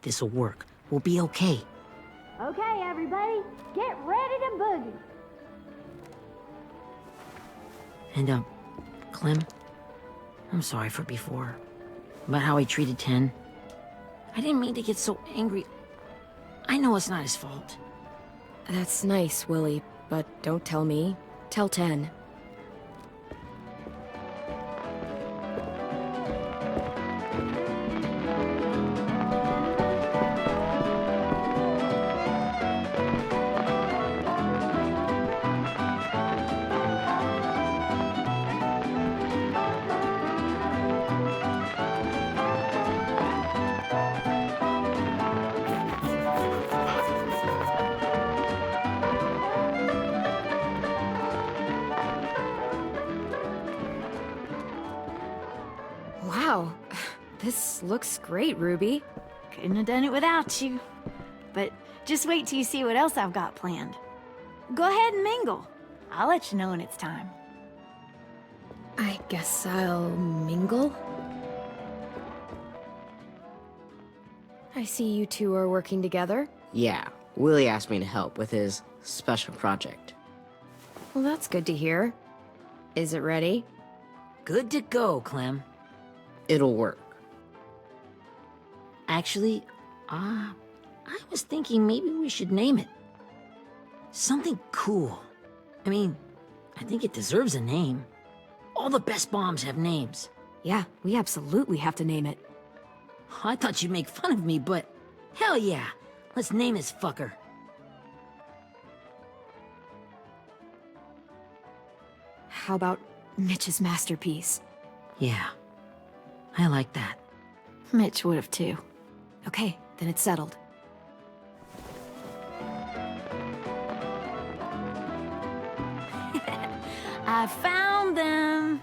Speaker 2: this'll work. We'll be okay.
Speaker 9: Okay, everybody, get ready to boogie.
Speaker 2: And, Clem, I'm sorry for before. About how he treated Ten. I didn't mean to get so angry. I know it's not his fault.
Speaker 1: That's nice, Willie, but don't tell me. Tell 10. Wow, this looks great, Ruby.
Speaker 9: Couldn't have done it without you. But just wait till you see what else I've got planned. Go ahead and mingle. I'll let you know when it's time.
Speaker 1: I guess I'll mingle? I see you two are working together.
Speaker 10: Yeah, Willie asked me to help with his special project.
Speaker 1: Well, that's good to hear. Is it ready?
Speaker 2: Good to go, Clem.
Speaker 10: It'll work.
Speaker 2: Actually, I was thinking maybe we should name it. Something cool. I mean, I think it deserves a name. All the best bombs have names.
Speaker 1: Yeah, we absolutely have to name it.
Speaker 2: I thought you'd make fun of me, but hell yeah. Let's name this fucker.
Speaker 1: How about Mitch's masterpiece?
Speaker 2: Yeah, I like that.
Speaker 9: Mitch would have too.
Speaker 1: Okay, then it's settled.
Speaker 9: I found them.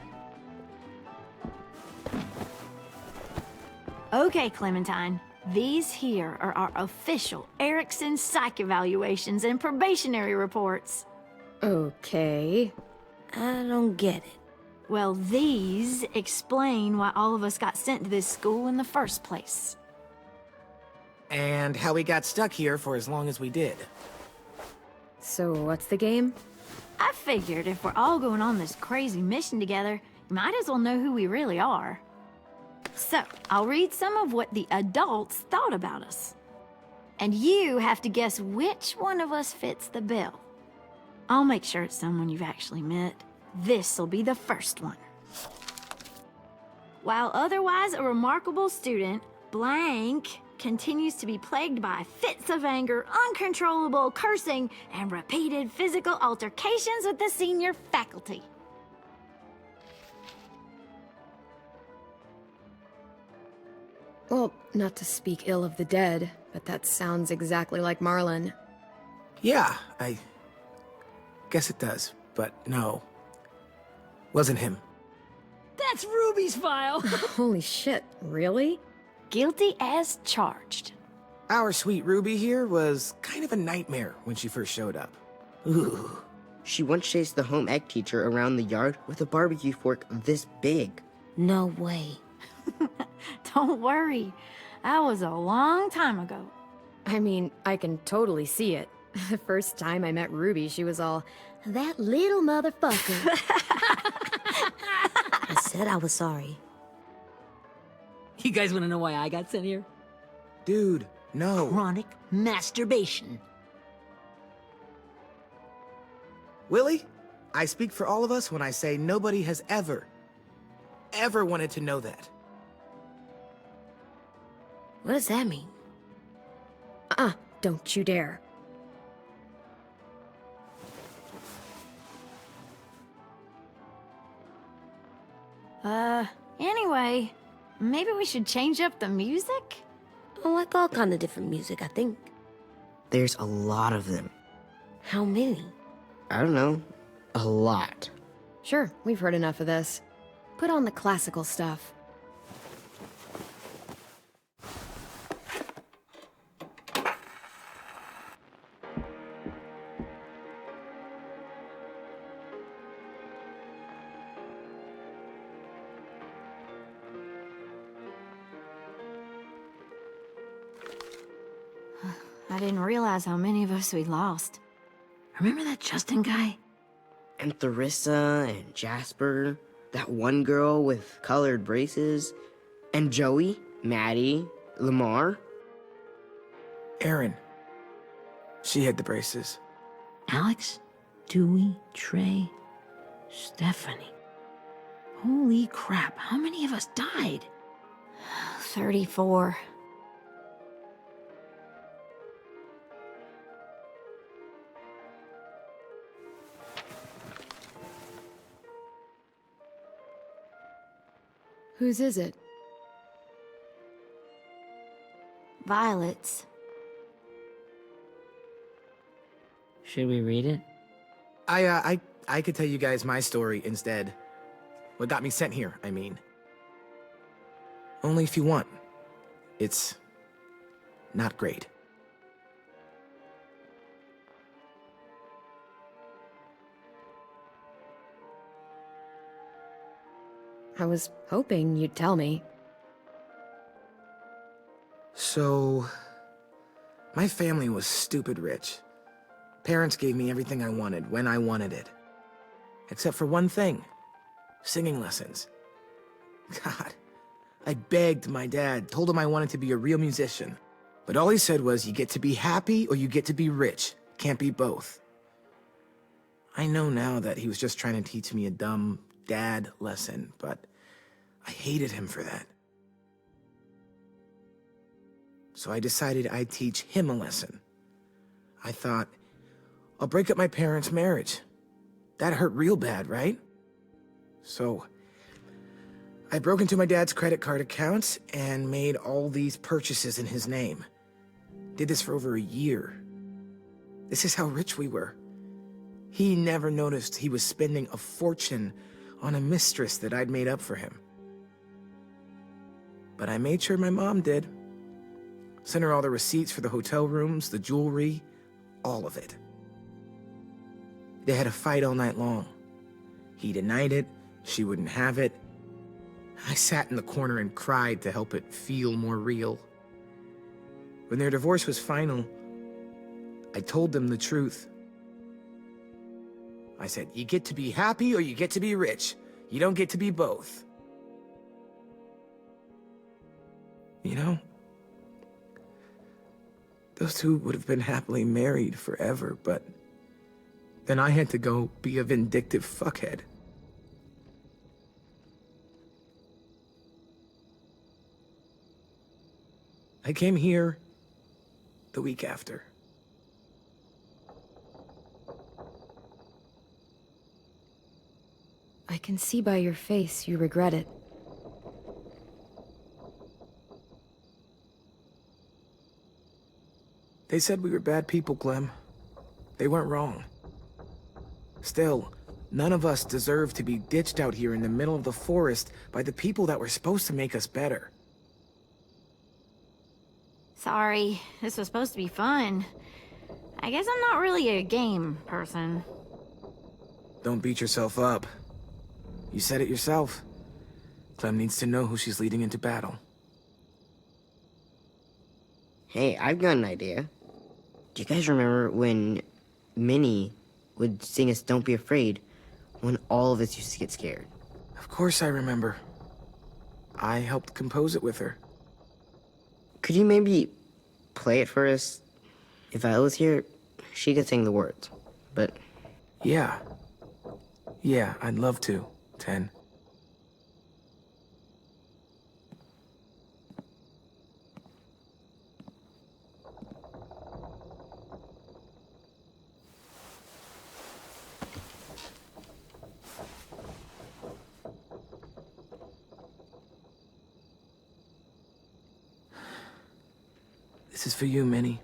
Speaker 9: Okay, Clementine. These here are our official Erickson psych evaluations and probationary reports.
Speaker 1: Okay.
Speaker 4: I don't get it.
Speaker 9: Well, these explain why all of us got sent to this school in the first place.
Speaker 3: And how we got stuck here for as long as we did.
Speaker 1: So what's the game?
Speaker 9: I figured if we're all going on this crazy mission together, you might as well know who we really are. So, I'll read some of what the adults thought about us. And you have to guess which one of us fits the bill. I'll make sure it's someone you've actually met. This'll be the first one. While otherwise a remarkable student, blank continues to be plagued by fits of anger, uncontrollable cursing, and repeated physical altercations with the senior faculty.
Speaker 1: Well, not to speak ill of the dead, but that sounds exactly like Marlon.
Speaker 3: Yeah, I guess it does, but no. Wasn't him.
Speaker 2: That's Ruby's file!
Speaker 1: Holy shit, really?
Speaker 9: Guilty as charged.
Speaker 3: Our sweet Ruby here was kind of a nightmare when she first showed up. Ooh.
Speaker 10: She once chased the home ec teacher around the yard with a barbecue fork this big.
Speaker 4: No way.
Speaker 9: Don't worry. That was a long time ago.
Speaker 1: I mean, I can totally see it. The first time I met Ruby, she was all, "That little motherfucker."
Speaker 4: I said I was sorry.
Speaker 2: You guys want to know why I got sent here?
Speaker 3: Dude, no.
Speaker 2: Chronic masturbation.
Speaker 3: Willie, I speak for all of us when I say nobody has ever wanted to know that.
Speaker 4: What does that mean?
Speaker 1: Don't you dare.
Speaker 9: Anyway, maybe we should change up the music?
Speaker 4: I like all kind of different music, I think.
Speaker 10: There's a lot of them.
Speaker 4: How many?
Speaker 10: I don't know. A lot.
Speaker 1: Sure, we've heard enough of this. Put on the classical stuff.
Speaker 9: I didn't realize how many of us we'd lost. Remember that Justin guy?
Speaker 10: And Theresa and Jasper, that one girl with colored braces, and Joey, Maddie, Lamar.
Speaker 3: Erin. She had the braces.
Speaker 2: Alex, Dewey, Trey, Stephanie. Holy crap, how many of us died?
Speaker 9: 34.
Speaker 1: Whose is it?
Speaker 9: Violet's.
Speaker 2: Should we read it?
Speaker 3: I could tell you guys my story instead. What got me sent here, I mean. Only if you want. It's not great.
Speaker 1: I was hoping you'd tell me.
Speaker 3: So, my family was stupid rich. Parents gave me everything I wanted when I wanted it. Except for one thing. Singing lessons. God, I begged my dad, told him I wanted to be a real musician. But all he said was, you get to be happy or you get to be rich. Can't be both. I know now that he was just trying to teach me a dumb dad lesson, but I hated him for that. So I decided I'd teach him a lesson. I thought, I'll break up my parents' marriage. That hurt real bad, right? So I broke into my dad's credit card accounts and made all these purchases in his name. Did this for over a year. This is how rich we were. He never noticed he was spending a fortune on a mistress that I'd made up for him. But I made sure my mom did. Sent her all the receipts for the hotel rooms, the jewelry, all of it. They had a fight all night long. He denied it, she wouldn't have it. I sat in the corner and cried to help it feel more real. When their divorce was final, I told them the truth. I said, you get to be happy or you get to be rich. You don't get to be both. You know, those two would have been happily married forever, but then I had to go be a vindictive fuckhead. I came here the week after.
Speaker 1: I can see by your face you regret it.
Speaker 3: They said we were bad people, Clem. They weren't wrong. Still, none of us deserve to be ditched out here in the middle of the forest by the people that were supposed to make us better.
Speaker 9: Sorry, this was supposed to be fun. I guess I'm not really a game person.
Speaker 3: Don't beat yourself up. You said it yourself. Clem needs to know who she's leading into battle.
Speaker 10: Hey, I've got an idea. Do you guys remember when Minnie would sing us Don't Be Afraid when all of us used to get scared?
Speaker 3: Of course I remember. I helped compose it with her.
Speaker 10: Could you maybe play it for us? If I was here, she could sing the words, but...
Speaker 3: Yeah. Yeah, I'd love to, Ten. This is for you, Minnie.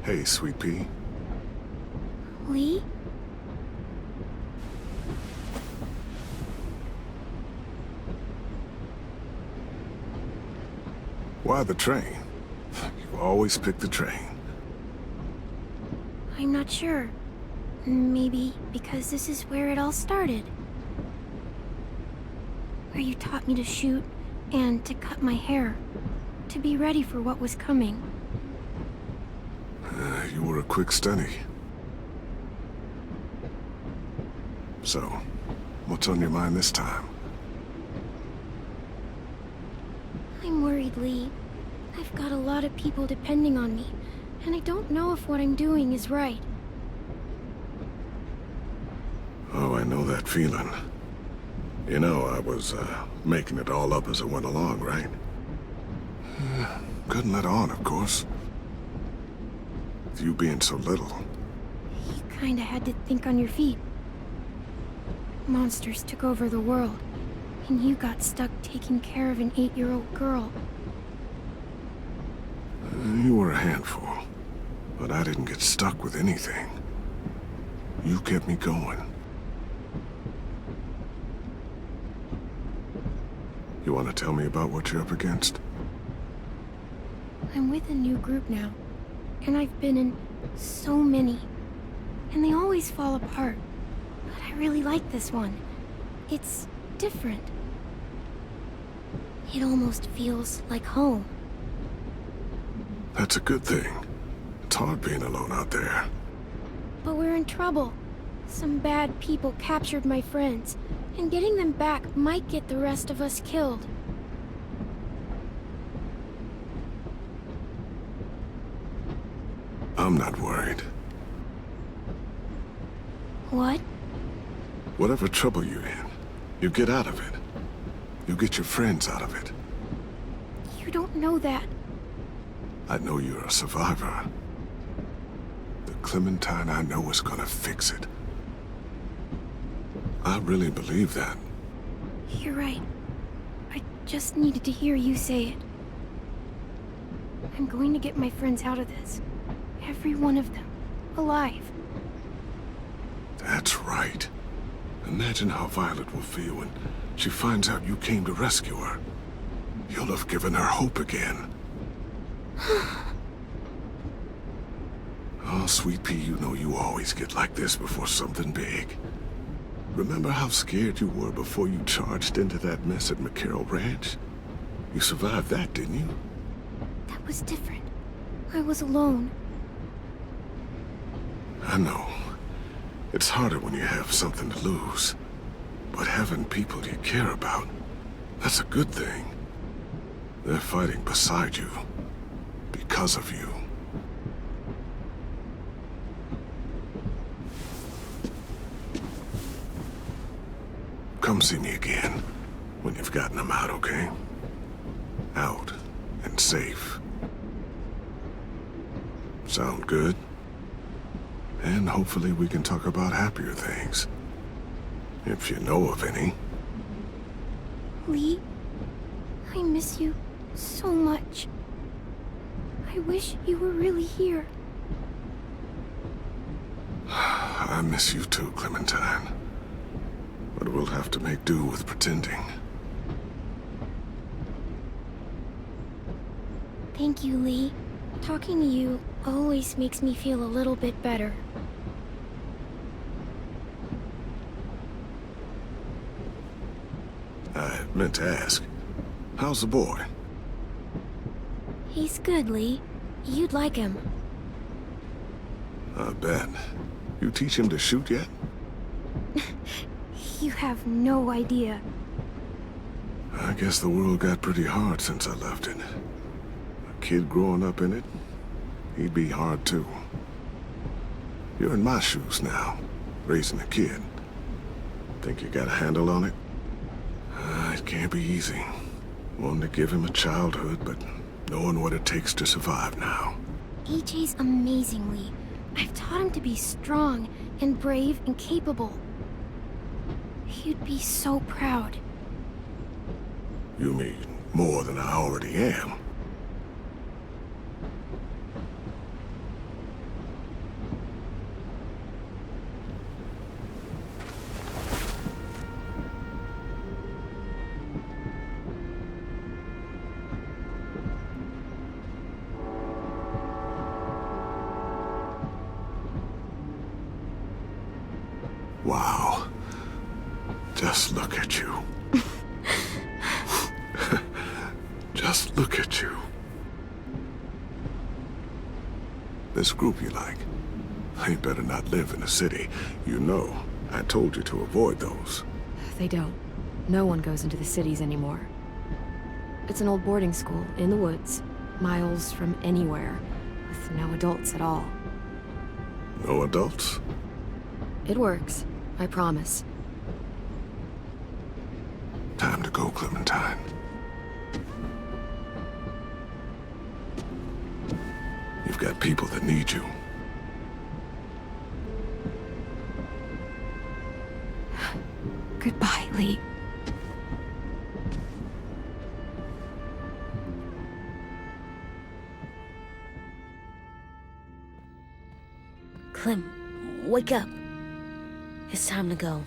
Speaker 11: Hey, Sweet Pea.
Speaker 4: Lee?
Speaker 11: Why the train? You always pick the train.
Speaker 9: I'm not sure. Maybe because this is where it all started. Where you taught me to shoot and to cut my hair. To be ready for what was coming.
Speaker 11: You were a quick study. So, what's on your mind this time?
Speaker 9: I'm worried, Lee. I've got a lot of people depending on me, and I don't know if what I'm doing is right.
Speaker 11: Oh, I know that feeling. You know, I was, making it all up as I went along, right? Couldn't let on, of course. With you being so little.
Speaker 9: You kinda had to think on your feet. Monsters took over the world, and you got stuck taking care of an 8-year-old girl.
Speaker 11: You were a handful, but I didn't get stuck with anything. You kept me going. You want to tell me about what you're up against?
Speaker 1: I'm with a new group now, and I've been in so many, and they always fall apart. But I really like this one. It's different. It almost feels like home.
Speaker 11: That's a good thing. It's hard being alone out there.
Speaker 1: But we're in trouble. Some bad people captured my friends, and getting them back might get the rest of us killed.
Speaker 11: I'm not worried.
Speaker 1: What?
Speaker 11: Whatever trouble you're in, you get out of it. You get your friends out of it.
Speaker 1: You don't know that.
Speaker 11: I know you're a survivor. The Clementine I know is gonna fix it. I really believe that.
Speaker 1: You're right. I just needed to hear you say it. I'm going to get my friends out of this. Every one of them. Alive.
Speaker 11: That's right. Imagine how Violet will feel when she finds out you came to rescue her. You'll have given her hope again. Oh, Sweet Pea, you know you always get like this before something big. Remember how scared you were before you charged into that mess at McCarroll Ranch? You survived that, didn't you?
Speaker 1: That was different. I was alone.
Speaker 11: I know. It's harder when you have something to lose. But having people you care about, that's a good thing. They're fighting beside you. Because of you. Come see me again when you've gotten them out, okay? Out and safe. Sound good? And hopefully we can talk about happier things. If you know of any.
Speaker 1: Lee, I miss you so much. I wish you were really here.
Speaker 11: I miss you too, Clementine. But we'll have to make do with pretending.
Speaker 1: Thank you, Lee. Talking to you always makes me feel a little bit better.
Speaker 11: I meant to ask, how's the boy?
Speaker 1: He's good, Lee. You'd like him.
Speaker 11: I bet. You teach him to shoot yet?
Speaker 1: You have no idea.
Speaker 11: I guess the world got pretty hard since I left it. A kid growing up in it, he'd be hard too. You're in my shoes now, raising a kid. Think you got a handle on it? It can't be easy. Wanting to give him a childhood, but knowing what it takes to survive now.
Speaker 1: AJ's amazing, Lee. I've taught him to be strong and brave and capable. He'd be so proud.
Speaker 11: You mean more than I already am? Wow. Just look at you. Just look at you. This group you like, they better not live in the city. You know, I told you to avoid those.
Speaker 1: They don't. No one goes into the cities anymore. It's an old boarding school in the woods, miles from anywhere, with no adults at all.
Speaker 11: No adults?
Speaker 1: It works, I promise.
Speaker 11: Time to go, Clementine. You've got people that need you.
Speaker 1: Goodbye, Lee.
Speaker 4: Clem, wake up. It's time to go.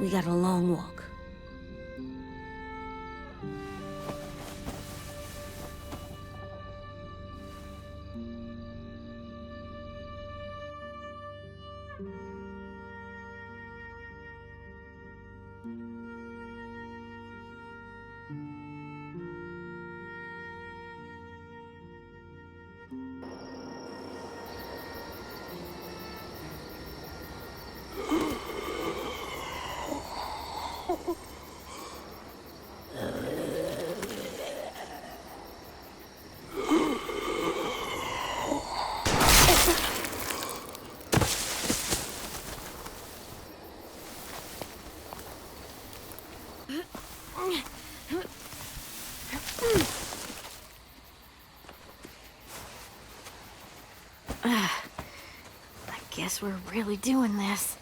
Speaker 4: We got a long walk.
Speaker 9: I guess we're really doing this.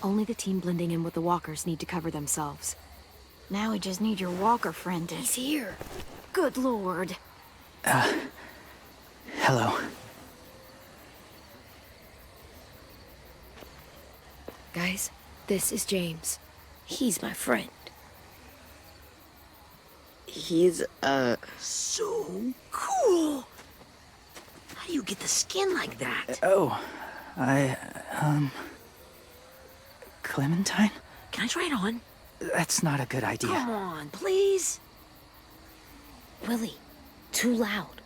Speaker 1: Only the team blending in with the walkers need to cover themselves.
Speaker 9: Now we just need your walker friend to...
Speaker 1: He's here.
Speaker 9: Good lord.
Speaker 8: Hello.
Speaker 1: Guys, this is James.
Speaker 4: He's my friend.
Speaker 10: He's, so cool. How do you get the skin like that?
Speaker 8: Clementine?
Speaker 10: Can I try it on?
Speaker 8: That's not a good idea.
Speaker 10: Come on, please.
Speaker 4: Willie, too loud.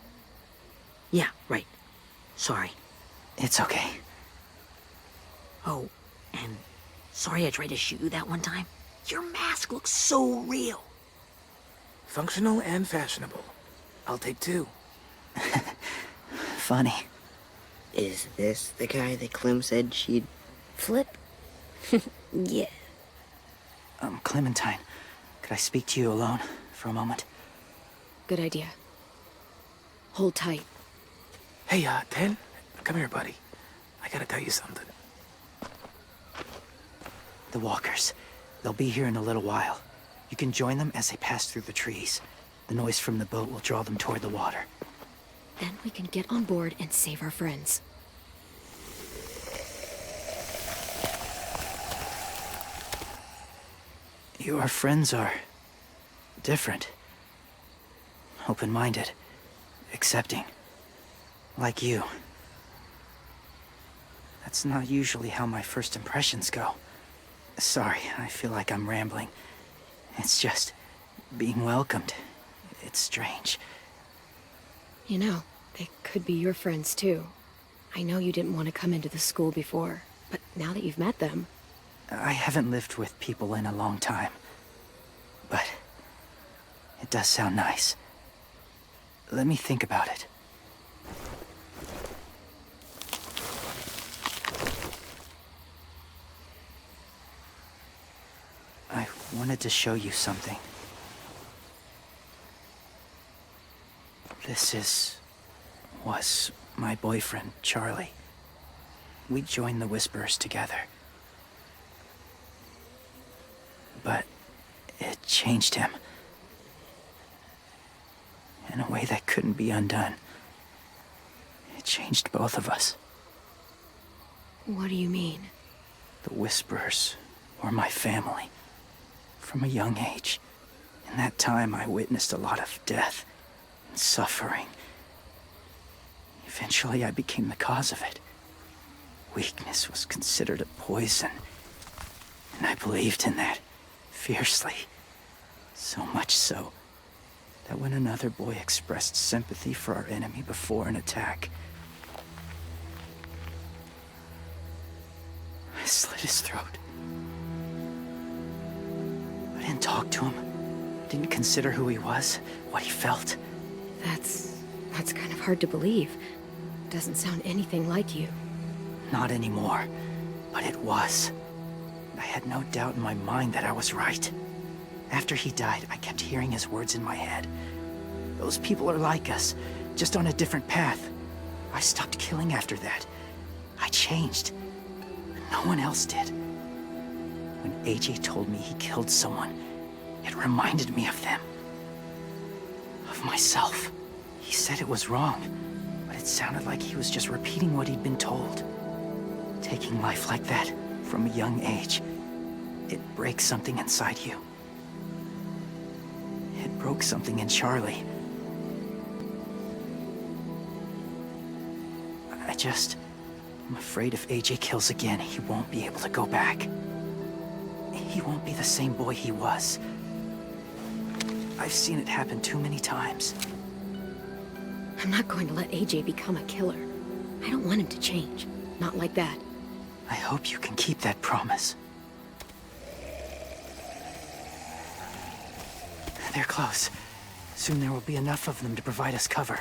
Speaker 10: Yeah, right. Sorry.
Speaker 8: It's okay.
Speaker 10: Oh, and sorry I tried to shoot you that one time. Your mask looks so real.
Speaker 3: Functional and fashionable. I'll take 2.
Speaker 8: Funny.
Speaker 10: Is this the guy that Clem said she'd...
Speaker 4: Flip? Yeah.
Speaker 8: Clementine, could I speak to you alone for a moment?
Speaker 1: Good idea. Hold tight.
Speaker 3: Hey, 10? Come here, buddy. I gotta tell you something.
Speaker 8: The walkers. They'll be here in a little while. You can join them as they pass through the trees. The noise from the boat will draw them toward the water.
Speaker 1: Then we can get on board and save our friends.
Speaker 8: Your friends are... different. Open-minded. Accepting. Like you. That's not usually how my first impressions go. Sorry, I feel like I'm rambling. It's just... being welcomed. It's strange.
Speaker 1: You know, they could be your friends too. I know you didn't want to come into the school before, but now that you've met them...
Speaker 8: I haven't lived with people in a long time. But... it does sound nice. Let me think about it. I wanted to show you something. was my boyfriend, Charlie. We joined the Whisperers together. But it changed him. In a way that couldn't be undone. It changed both of us.
Speaker 1: What do you mean?
Speaker 8: The Whisperers were my family. From a young age. In that time, I witnessed a lot of death and suffering. Eventually, I became the cause of it. Weakness was considered a poison. And I believed in that, fiercely. So much so, that when another boy expressed sympathy for our enemy before an attack, I slit his throat. I didn't talk to him. Didn't consider who he was, what he felt.
Speaker 1: That's kind of hard to believe. Doesn't sound anything like you.
Speaker 8: Not anymore, but it was. I had no doubt in my mind that I was right. After he died, I kept hearing his words in my head. Those people are like us, just on a different path. I stopped killing after that. I changed. But no one else did. When AJ told me he killed someone, it reminded me of them. Of myself. He said it was wrong, but it sounded like he was just repeating what he'd been told. Taking life like that, from a young age, It breaks something inside you. It broke something in Charlie. I'm afraid if AJ kills again, he won't be able to go back. He won't be the same boy he was. I've seen it happen too many times.
Speaker 1: I'm not going to let AJ become a killer. I don't want him to change. Not like that.
Speaker 8: I hope you can keep that promise. They're close. Soon there will be enough of them to provide us cover.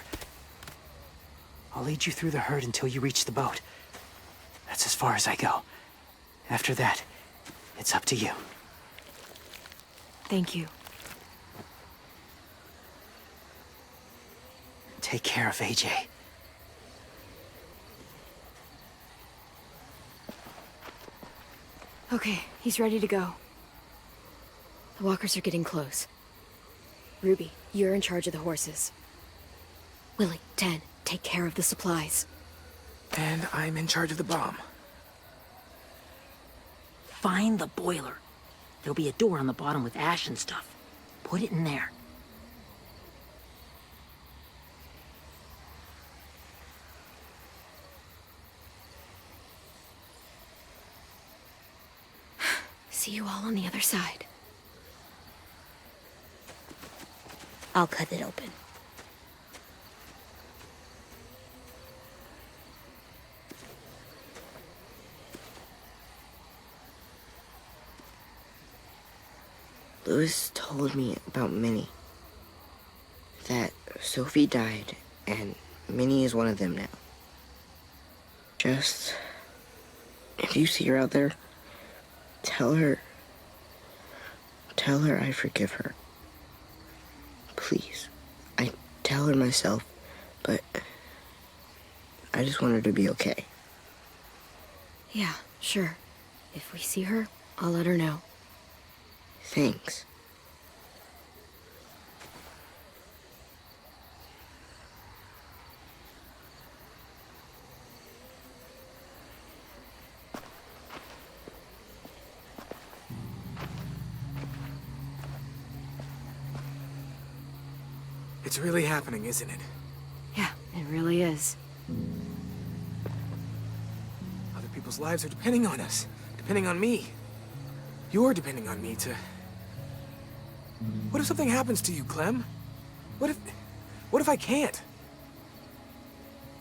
Speaker 8: I'll lead you through the herd until you reach the boat. That's as far as I go. After that, it's up to you.
Speaker 1: Thank you.
Speaker 8: Take care of AJ.
Speaker 1: Okay, he's ready to go. The walkers are getting close. Ruby, you're in charge of the horses. Willie, Ted, take care of the supplies.
Speaker 3: And I'm in charge of the bomb.
Speaker 2: Find the boiler. There'll be a door on the bottom with ash and stuff. Put it in there.
Speaker 1: See you all on the other side.
Speaker 4: I'll cut it open.
Speaker 10: Louis told me about Minnie. That Sophie died, and Minnie is one of them now. Just... if you see her out there, tell her I forgive her. Please. I tell her myself, but I just want her to be okay.
Speaker 1: Yeah, sure. If we see her, I'll let her know.
Speaker 10: Thanks.
Speaker 3: It's really happening, isn't it?
Speaker 1: Yeah, it really is.
Speaker 3: Other people's lives are depending on us. Depending on me. You're depending on me to... What if something happens to you, Clem? What if I can't?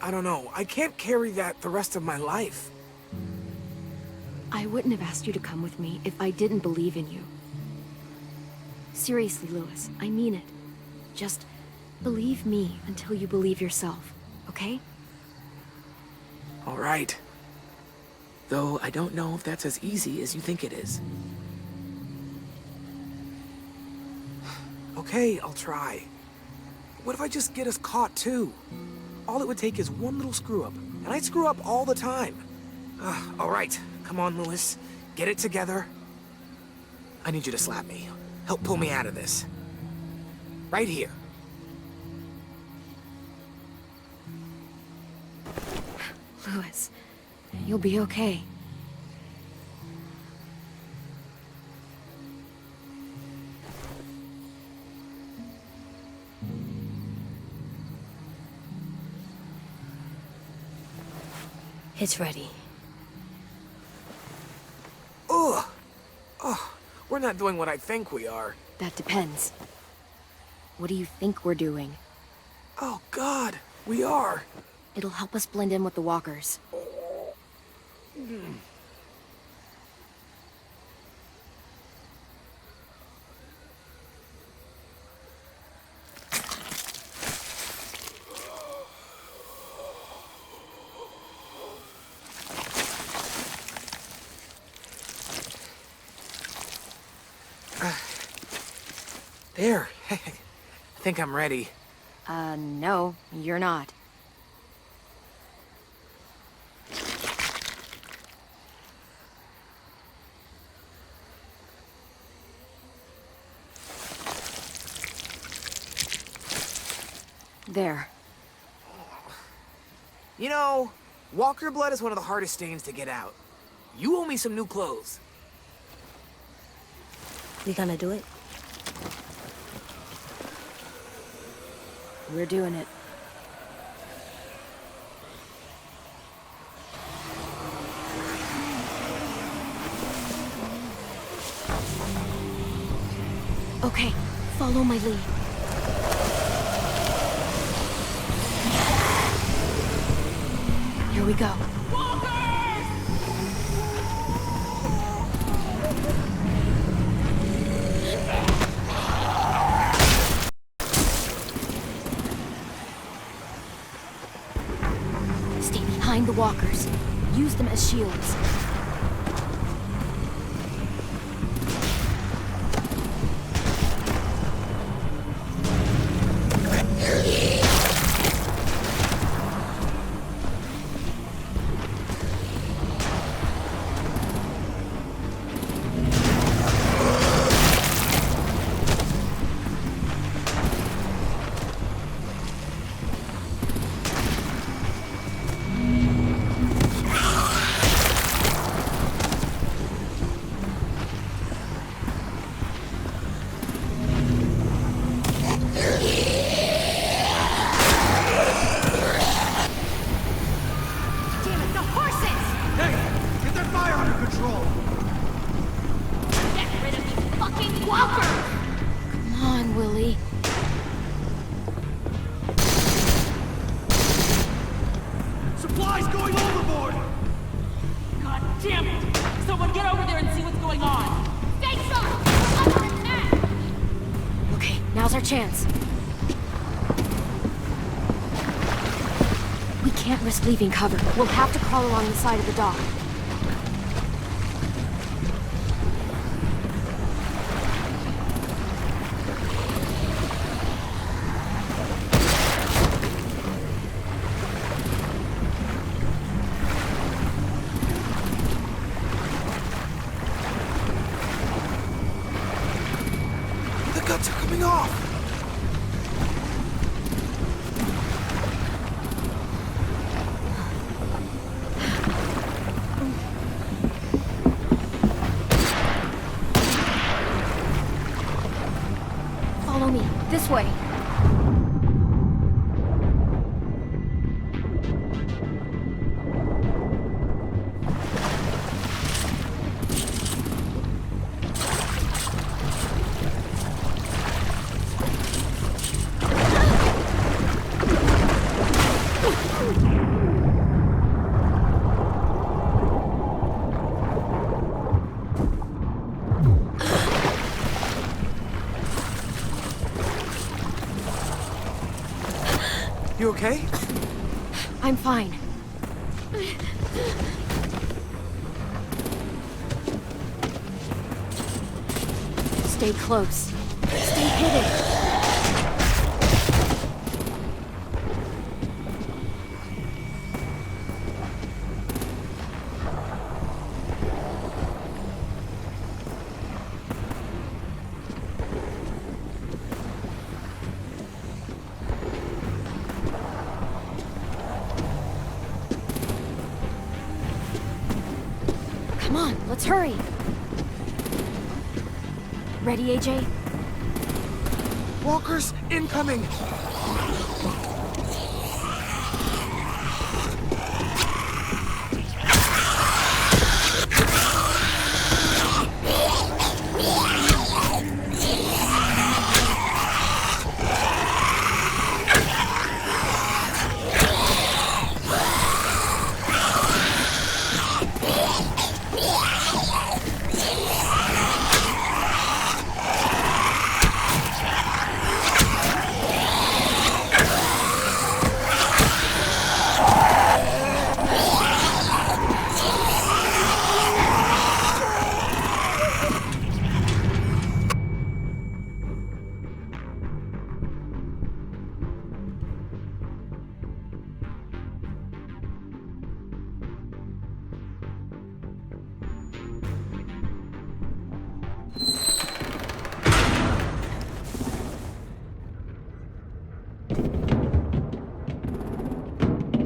Speaker 3: I don't know. I can't carry that the rest of my life.
Speaker 1: I wouldn't have asked you to come with me if I didn't believe in you. Seriously, Louis, I mean it. Just believe me until you believe yourself, okay?
Speaker 3: All right. Though I don't know if that's as easy as you think it is. Okay, I'll try. What if I just get us caught too? All it would take is one little screw-up, and I screw up all the time. All right, come on, Louis. Get it together. I need you to slap me. Help pull me out of this. Right here.
Speaker 1: Louis, you'll be okay.
Speaker 4: It's ready.
Speaker 3: Ugh! Oh, we're not doing what I think we are.
Speaker 1: That depends. What do you think we're doing?
Speaker 3: Oh, God, we are.
Speaker 1: It'll help us blend in with the walkers.
Speaker 3: There. I think I'm ready.
Speaker 1: No, you're not. There.
Speaker 3: You know, walker blood is one of the hardest stains to get out. You owe me some new clothes.
Speaker 4: We gonna do it?
Speaker 9: We're doing it.
Speaker 1: Okay, follow my lead. Here we go. Stay behind the walkers. Use them as shields. Now's our chance. We can't risk leaving cover. We'll have to crawl along the side of the dock.
Speaker 3: The guts are coming off!
Speaker 1: Follow me. This way.
Speaker 3: You okay?
Speaker 1: I'm fine. Stay close. Stay hidden. Come on, let's hurry. Ready, AJ?
Speaker 3: Walkers incoming!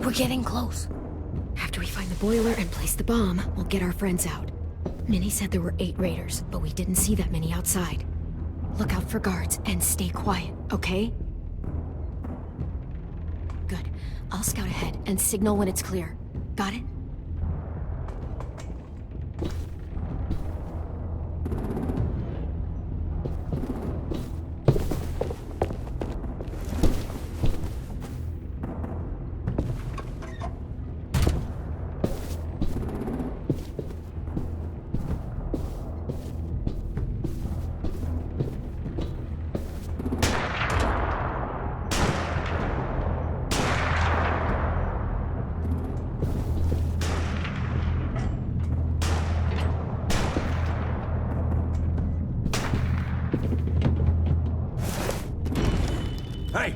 Speaker 1: We're getting close. After we find the boiler and place the bomb, we'll get our friends out. Minnie said there were 8 raiders, but we didn't see that many outside. Look out for guards and stay quiet, okay? Good. I'll scout ahead and signal when it's clear. Got it?
Speaker 12: Hey!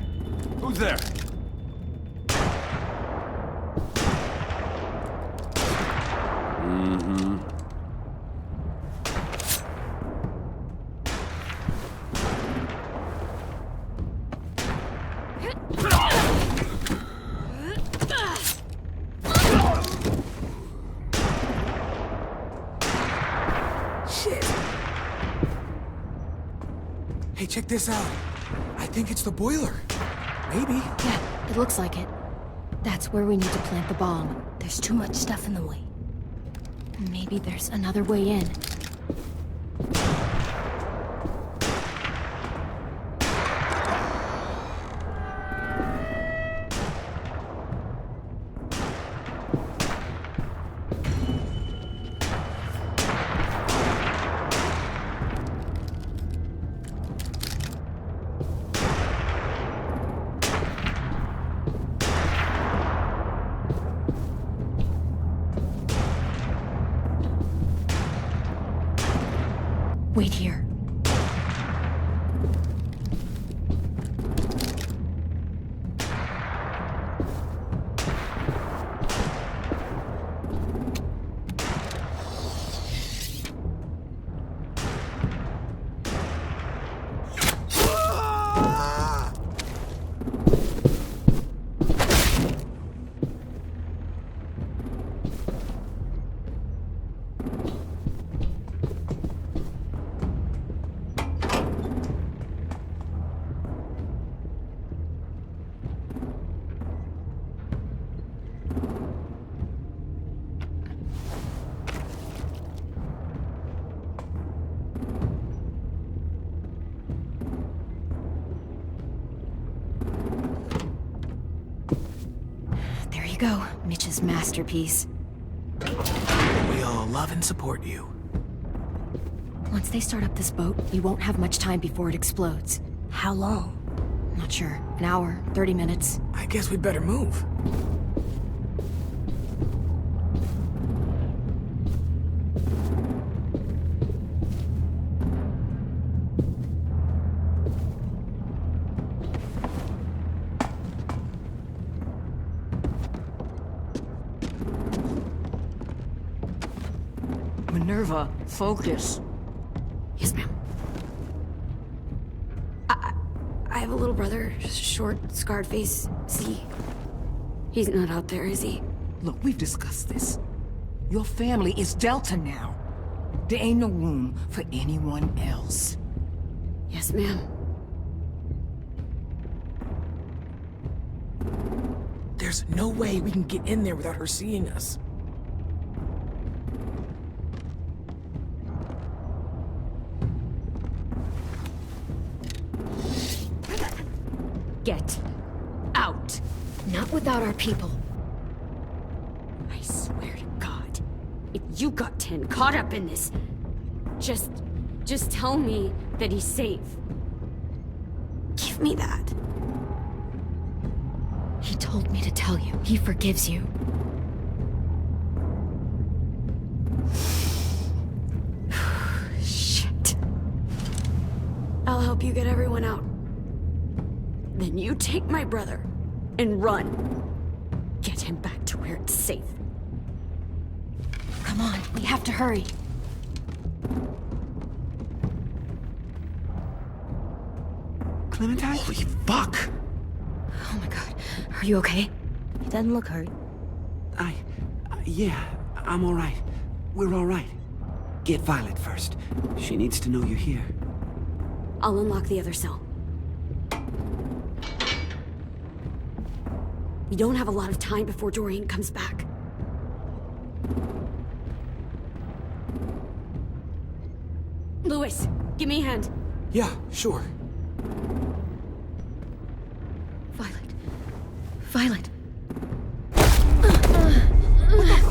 Speaker 12: Who's there? Mm-hmm.
Speaker 3: Shit! Hey, check this out. I think it's the boiler. Maybe.
Speaker 1: Yeah, it looks like it. That's where we need to plant the bomb.
Speaker 4: There's too much stuff in the way.
Speaker 1: Maybe there's another way in. Wait here. There you go, Mitch's masterpiece.
Speaker 3: We all love and support you.
Speaker 1: Once they start up this boat, you won't have much time before it explodes.
Speaker 4: How long?
Speaker 1: Not sure. An hour, 30 minutes.
Speaker 3: I guess we'd better move.
Speaker 2: Minerva, focus.
Speaker 1: Yes, ma'am.
Speaker 7: I have a little brother, short, scarred face. See? He's not out there, is he?
Speaker 2: Look, we've discussed this. Your family is Delta now. There ain't no room for anyone else.
Speaker 7: Yes, ma'am.
Speaker 3: There's no way we can get in there without her seeing us.
Speaker 1: Get out. Not without our people.
Speaker 7: I swear to God, if you got 10 caught up in this, just tell me that he's safe. Give me that.
Speaker 1: He told me to tell you. He forgives you.
Speaker 7: Shit. I'll help you get everyone out. Then you take my brother and run. Get him back to where it's safe.
Speaker 1: Come on, we have to hurry.
Speaker 3: Clementine? Holy fuck!
Speaker 1: Oh my god. Are you okay?
Speaker 4: He doesn't look hurt.
Speaker 13: Yeah, I'm all right. We're all right. Get Violet first. She needs to know you're here.
Speaker 7: I'll unlock the other cell. We don't have a lot of time before Dorian comes back. Louis, give me a hand.
Speaker 3: Yeah, sure.
Speaker 1: Violet. Violet.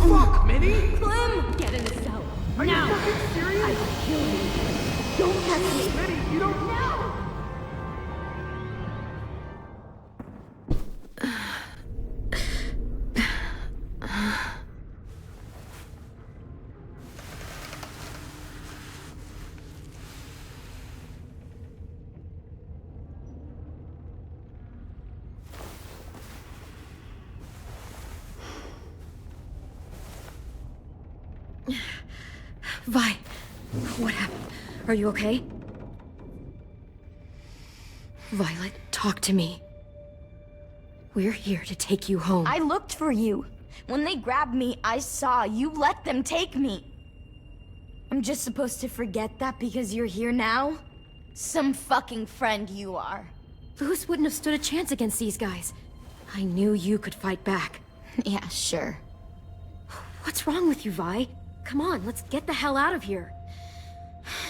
Speaker 3: Fuck, Minnie!
Speaker 1: Clem! Get in the cell.
Speaker 3: Are
Speaker 1: now!
Speaker 3: you fucking serious?
Speaker 1: I will kill you. Don't touch me!
Speaker 3: Minnie, you don't...
Speaker 1: No! Vi, what happened? Are you okay? Violet, talk to me. We're here to take you home.
Speaker 14: I looked for you. When they grabbed me, I saw you let them take me. I'm just supposed to forget that because you're here now? Some fucking friend you are.
Speaker 1: Louis wouldn't have stood a chance against these guys. I knew you could fight back.
Speaker 14: Yeah, sure.
Speaker 1: What's wrong with you, Vi? Come on, let's get the hell out of here.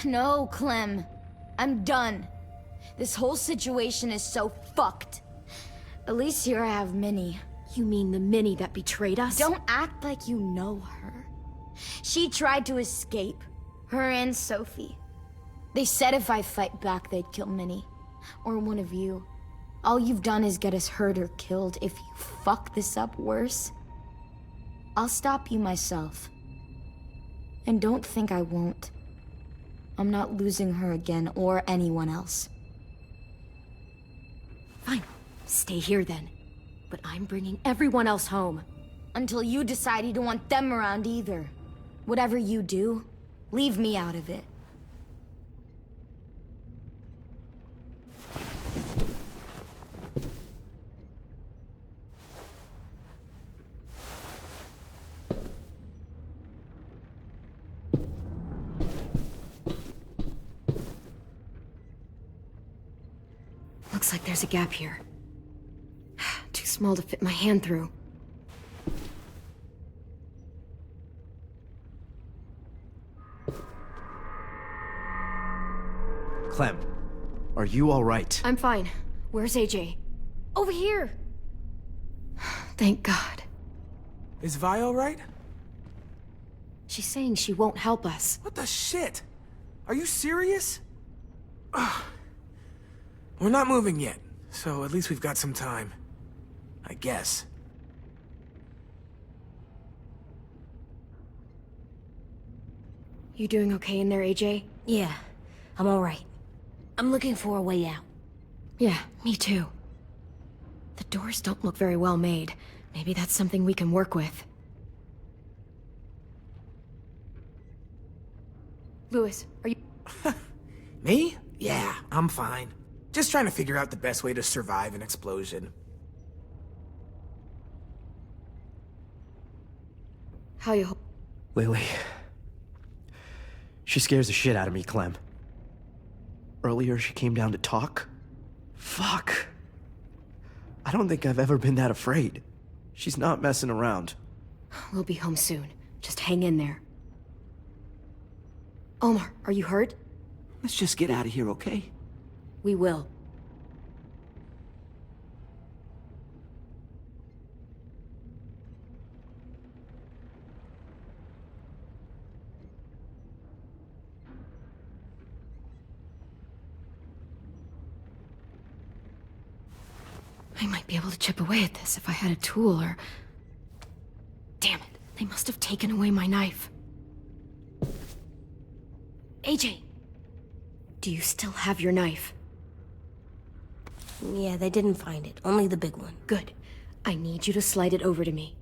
Speaker 14: No, Clem. I'm done. This whole situation is so fucked. At least here I have Minnie.
Speaker 1: You mean the Minnie that betrayed us?
Speaker 14: Don't act like you know her. She tried to escape. Her and Sophie. They said if I fight back, they'd kill Minnie. Or one of you. All you've done is get us hurt or killed. If you fuck this up worse, I'll stop you myself. And don't think I won't. I'm not losing her again, or anyone else.
Speaker 1: Fine. Stay here then. But I'm bringing everyone else home.
Speaker 14: Until you decide you don't want them around either. Whatever you do, leave me out of it.
Speaker 1: Looks like there's a gap here. Too small to fit my hand through.
Speaker 8: Clem, are you all right?
Speaker 1: I'm fine. Where's AJ? Over here! Thank God.
Speaker 3: Is Vi all right?
Speaker 1: She's saying she won't help us.
Speaker 3: What the shit? Are you serious? Ugh. We're not moving yet, so at least we've got some time. I guess.
Speaker 1: You doing okay in there, AJ?
Speaker 4: Yeah, I'm alright. I'm looking for a way out.
Speaker 1: Yeah, me too. The doors don't look very well made. Maybe that's something we can work with. Louis, are you...
Speaker 3: Me? Yeah, I'm fine. Just trying to figure out the best way to survive an explosion.
Speaker 1: How you...
Speaker 8: Lily. She scares the shit out of me, Clem. Earlier, she came down to talk. Fuck. I don't think I've ever been that afraid. She's not messing around.
Speaker 1: We'll be home soon. Just hang in there. Omar, are you hurt?
Speaker 13: Let's just get out of here, okay?
Speaker 1: We will. I might be able to chip away at this if I had a tool or... Damn it, they must have taken away my knife. AJ! Do you still have your knife?
Speaker 4: Yeah, they didn't find it. Only the big one.
Speaker 1: Good. I need you to slide it over to me.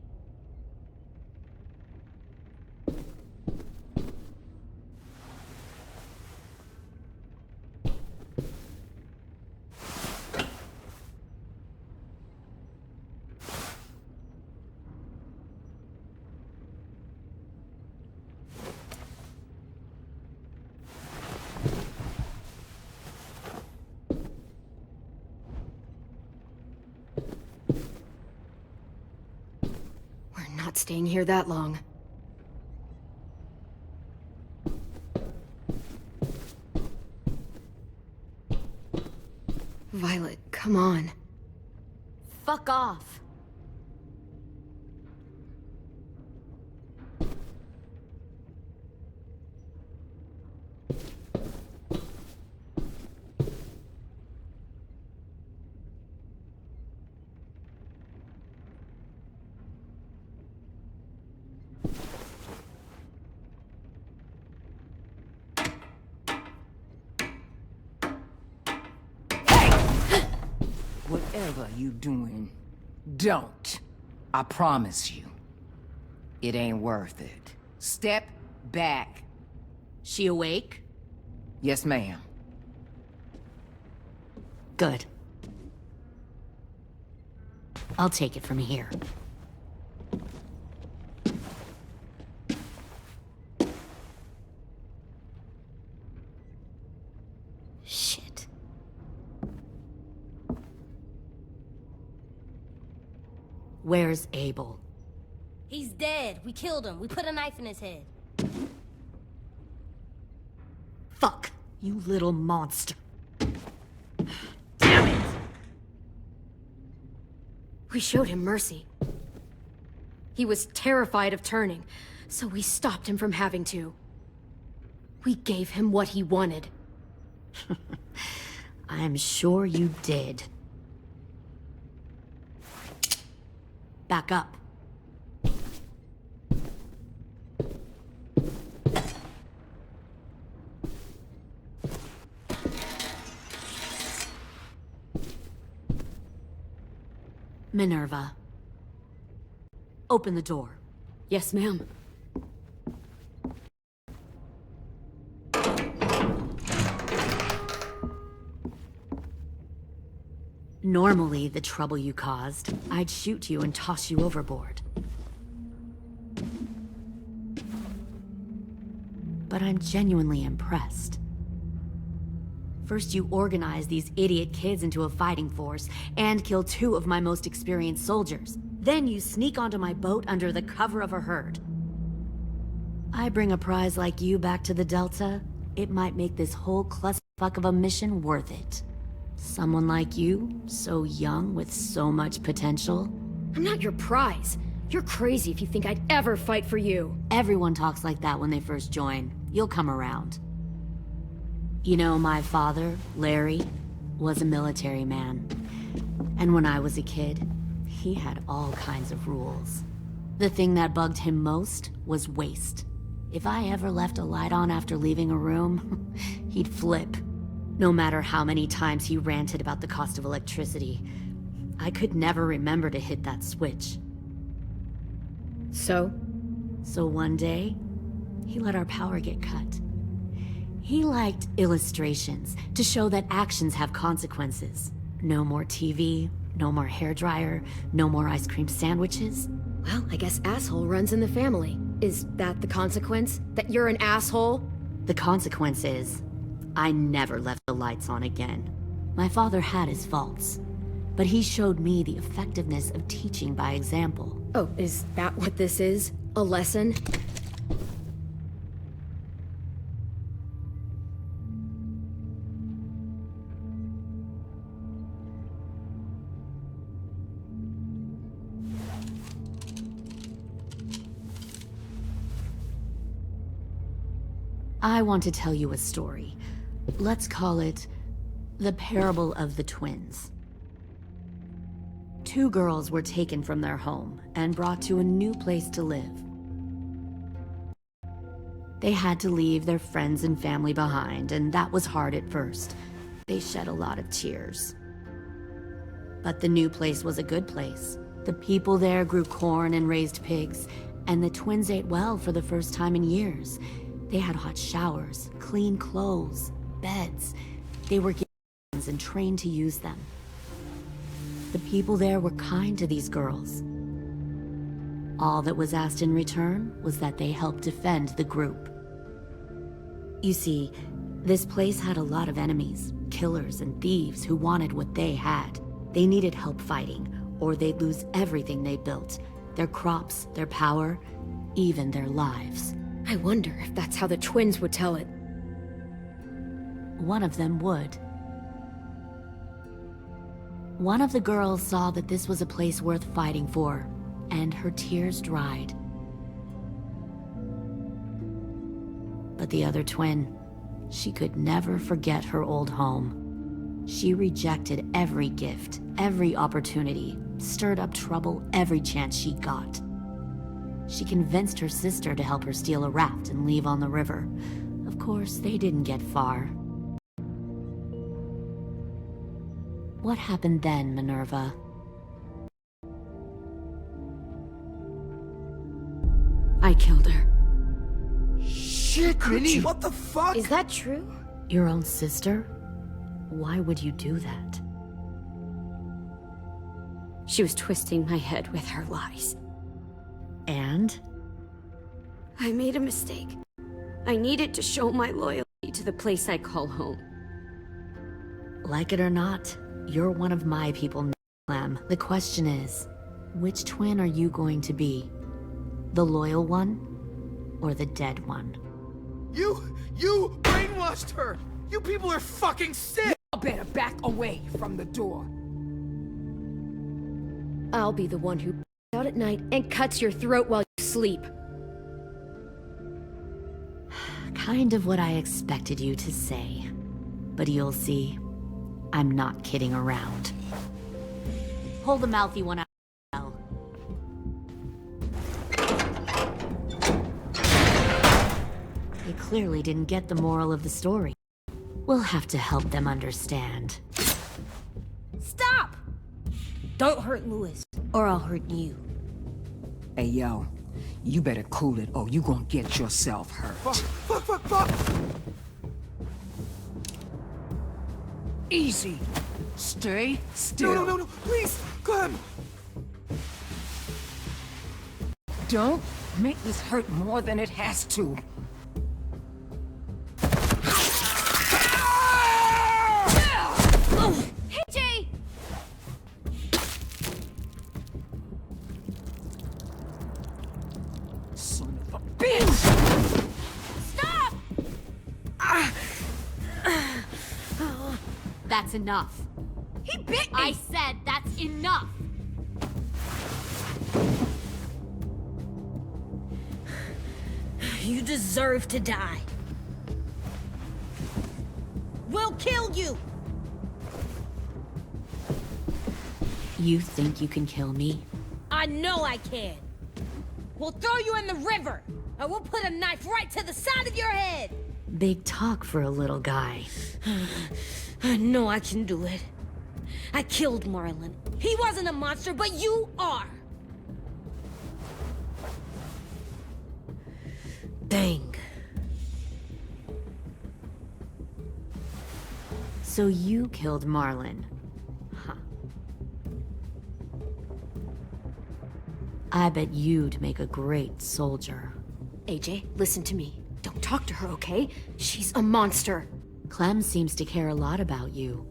Speaker 1: staying here that long. Violet, come on.
Speaker 14: Fuck off.
Speaker 2: Whatever you doing, don't. I promise you. It ain't worth it. Step back.
Speaker 7: She awake?
Speaker 2: Yes, ma'am.
Speaker 7: Good. I'll take it from here.
Speaker 14: Shit.
Speaker 7: Where's Abel?
Speaker 15: He's dead. We killed him. We put a knife in his head.
Speaker 7: Fuck, you little monster.
Speaker 1: We showed him mercy. He was terrified of turning, so we stopped him from having to. We gave him what he wanted.
Speaker 7: I'm sure you did. Back up. Minerva. Open the door.
Speaker 1: Yes, ma'am.
Speaker 7: Normally, the trouble you caused, I'd shoot you and toss you overboard. But I'm genuinely impressed. First, you organize these idiot kids into a fighting force and kill 2 of my most experienced soldiers. Then you sneak onto my boat under the cover of a herd. I bring a prize like you back to the Delta, it might make this whole clusterfuck of a mission worth it. Someone like you, so young with so much potential.
Speaker 1: I'm not your prize. You're crazy if you think I'd ever fight for you.
Speaker 7: Everyone talks like that when they first join. You'll come around. You know, my father, Larry, was a military man. And when I was a kid, he had all kinds of rules. The thing that bugged him most was waste. If I ever left a light on after leaving a room, he'd flip. No matter how many times he ranted about the cost of electricity, I could never remember to hit that switch.
Speaker 1: So
Speaker 7: one day, he let our power get cut. He liked illustrations to show that actions have consequences. No more TV, no more hairdryer, no more ice cream sandwiches.
Speaker 1: Well, I guess asshole runs in the family. Is that the consequence? That you're an asshole?
Speaker 7: The consequence is, I never left the lights on again. My father had his faults, but he showed me the effectiveness of teaching by example.
Speaker 1: Oh, is that what this is? A lesson?
Speaker 7: I want to tell you a story. Let's call it the Parable of the Twins. 2 girls were taken from their home and brought to a new place to live. They had to leave their friends and family behind, and that was hard at first. They shed a lot of tears. But the new place was a good place. The people there grew corn and raised pigs, and the twins ate well for the first time in years. They had hot showers, clean clothes, beds. They were given guns and trained to use them. The people there were kind to these girls. All that was asked in return was that they help defend the group. You see, this place had a lot of enemies, killers and thieves who wanted what they had. They needed help fighting, or they'd lose everything they built. Their crops, their power, even their lives.
Speaker 1: I wonder if that's how the twins would tell it.
Speaker 7: One of them would. One of the girls saw that this was a place worth fighting for, and her tears dried. But the other twin, she could never forget her old home. She rejected every gift, every opportunity, stirred up trouble every chance she got. She convinced her sister to help her steal a raft and leave on the river. Of course, they didn't get far. What happened then, Minerva?
Speaker 1: I killed her.
Speaker 3: Shit, Minnie! What the fuck?
Speaker 14: Is that true?
Speaker 7: Your own sister? Why would you do that?
Speaker 1: She was twisting my head with her lies.
Speaker 7: And?
Speaker 1: I made a mistake. I needed to show my loyalty to the place I call home.
Speaker 7: Like it or not, you're one of my people, Clem. The question is, which twin are you going to be? The loyal one, or the dead one?
Speaker 3: You brainwashed her! You people are fucking sick!
Speaker 2: You better back away from the door.
Speaker 1: I'll be the one who out at night and cuts your throat while you sleep.
Speaker 7: Kind of what I expected you to say. But you'll see, I'm not kidding around. Pull the mouthy one out. They clearly didn't get the moral of the story. We'll have to help them understand.
Speaker 15: Stop! Don't hurt Louis, or I'll hurt you.
Speaker 2: Hey, yo. You better cool it, or you gonna get yourself hurt.
Speaker 3: Fuck!
Speaker 2: Easy. Stay still.
Speaker 3: No, please, Clem!
Speaker 2: Don't make this hurt more than it has to.
Speaker 6: Hey, Jay!
Speaker 2: Son of a bitch!
Speaker 6: Stop!
Speaker 7: That's enough.
Speaker 6: He bit me! I said that's enough!
Speaker 15: You deserve to die. We'll kill you!
Speaker 7: You think you can kill me?
Speaker 15: I know I can. We'll throw you in the river, and we'll put a knife right to the side of your head.
Speaker 7: Big talk for a little guy.
Speaker 15: I know I can do it. I killed Marlon. He wasn't a monster, but you are. Dang.
Speaker 7: So you killed Marlon. Huh. I bet you'd make a great soldier.
Speaker 1: AJ, listen to me. Don't talk to her, okay? She's a monster.
Speaker 7: Clem seems to care a lot about you.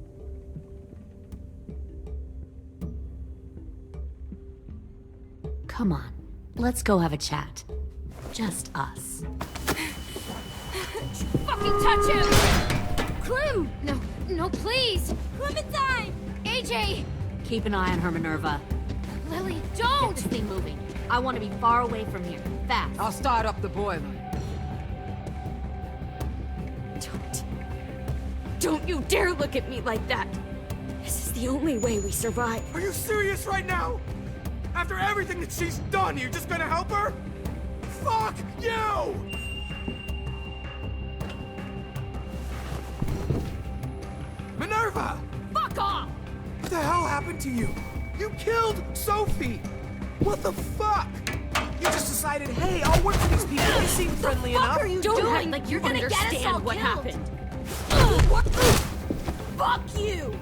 Speaker 7: Come on, let's go have a chat. Just us.
Speaker 6: Fucking touch him! Clem! No, please!
Speaker 15: Clementine!
Speaker 6: AJ!
Speaker 7: Keep an eye on her, Minerva.
Speaker 6: Lily, don't!
Speaker 7: Get this thing moving. I want to be far away from here. Fast.
Speaker 2: I'll start up the boiler.
Speaker 1: Don't you dare look at me like that! This is the only way we survive.
Speaker 3: Are you serious right now? After everything that she's done, you're just gonna help her? Fuck you! Minerva!
Speaker 6: Fuck off!
Speaker 3: What the hell happened to you? You killed Sophie! What the fuck? You just decided, hey, I'll work for these people. They seem friendly enough.
Speaker 6: What are you
Speaker 1: Don't
Speaker 6: doing?
Speaker 1: act like you're gonna understand what happened.
Speaker 6: Fuck you!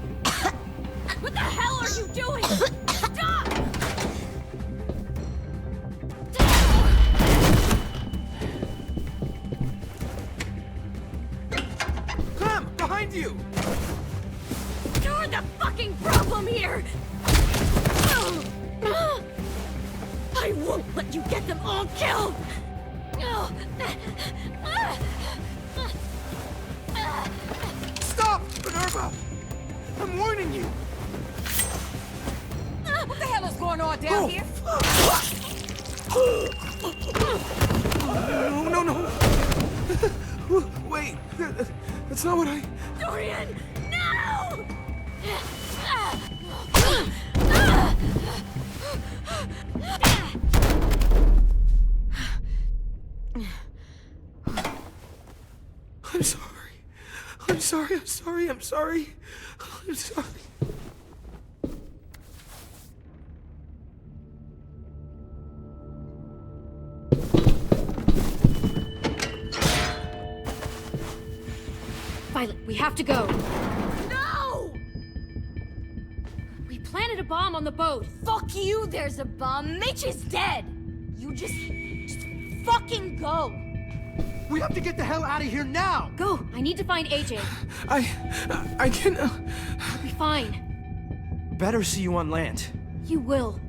Speaker 6: What the hell are you doing? Stop!
Speaker 3: Clem, behind you!
Speaker 6: You're the fucking problem here!
Speaker 1: I
Speaker 15: won't let you get them all killed!
Speaker 3: Stop, Minerva! I'm warning you!
Speaker 6: What the hell is going on down here?
Speaker 3: No. Wait, that's not what I...
Speaker 15: Dorian, no!
Speaker 3: I'm sorry.
Speaker 6: Violet, we have to go.
Speaker 15: No!
Speaker 6: We planted a bomb on the boat.
Speaker 14: Fuck you, there's a bomb. Mitch is dead. You just fucking go.
Speaker 16: We have to get the hell out of here now!
Speaker 6: Go! I need to find AJ.
Speaker 3: I can...
Speaker 6: I'll be fine.
Speaker 8: Better see you on land.
Speaker 6: You will.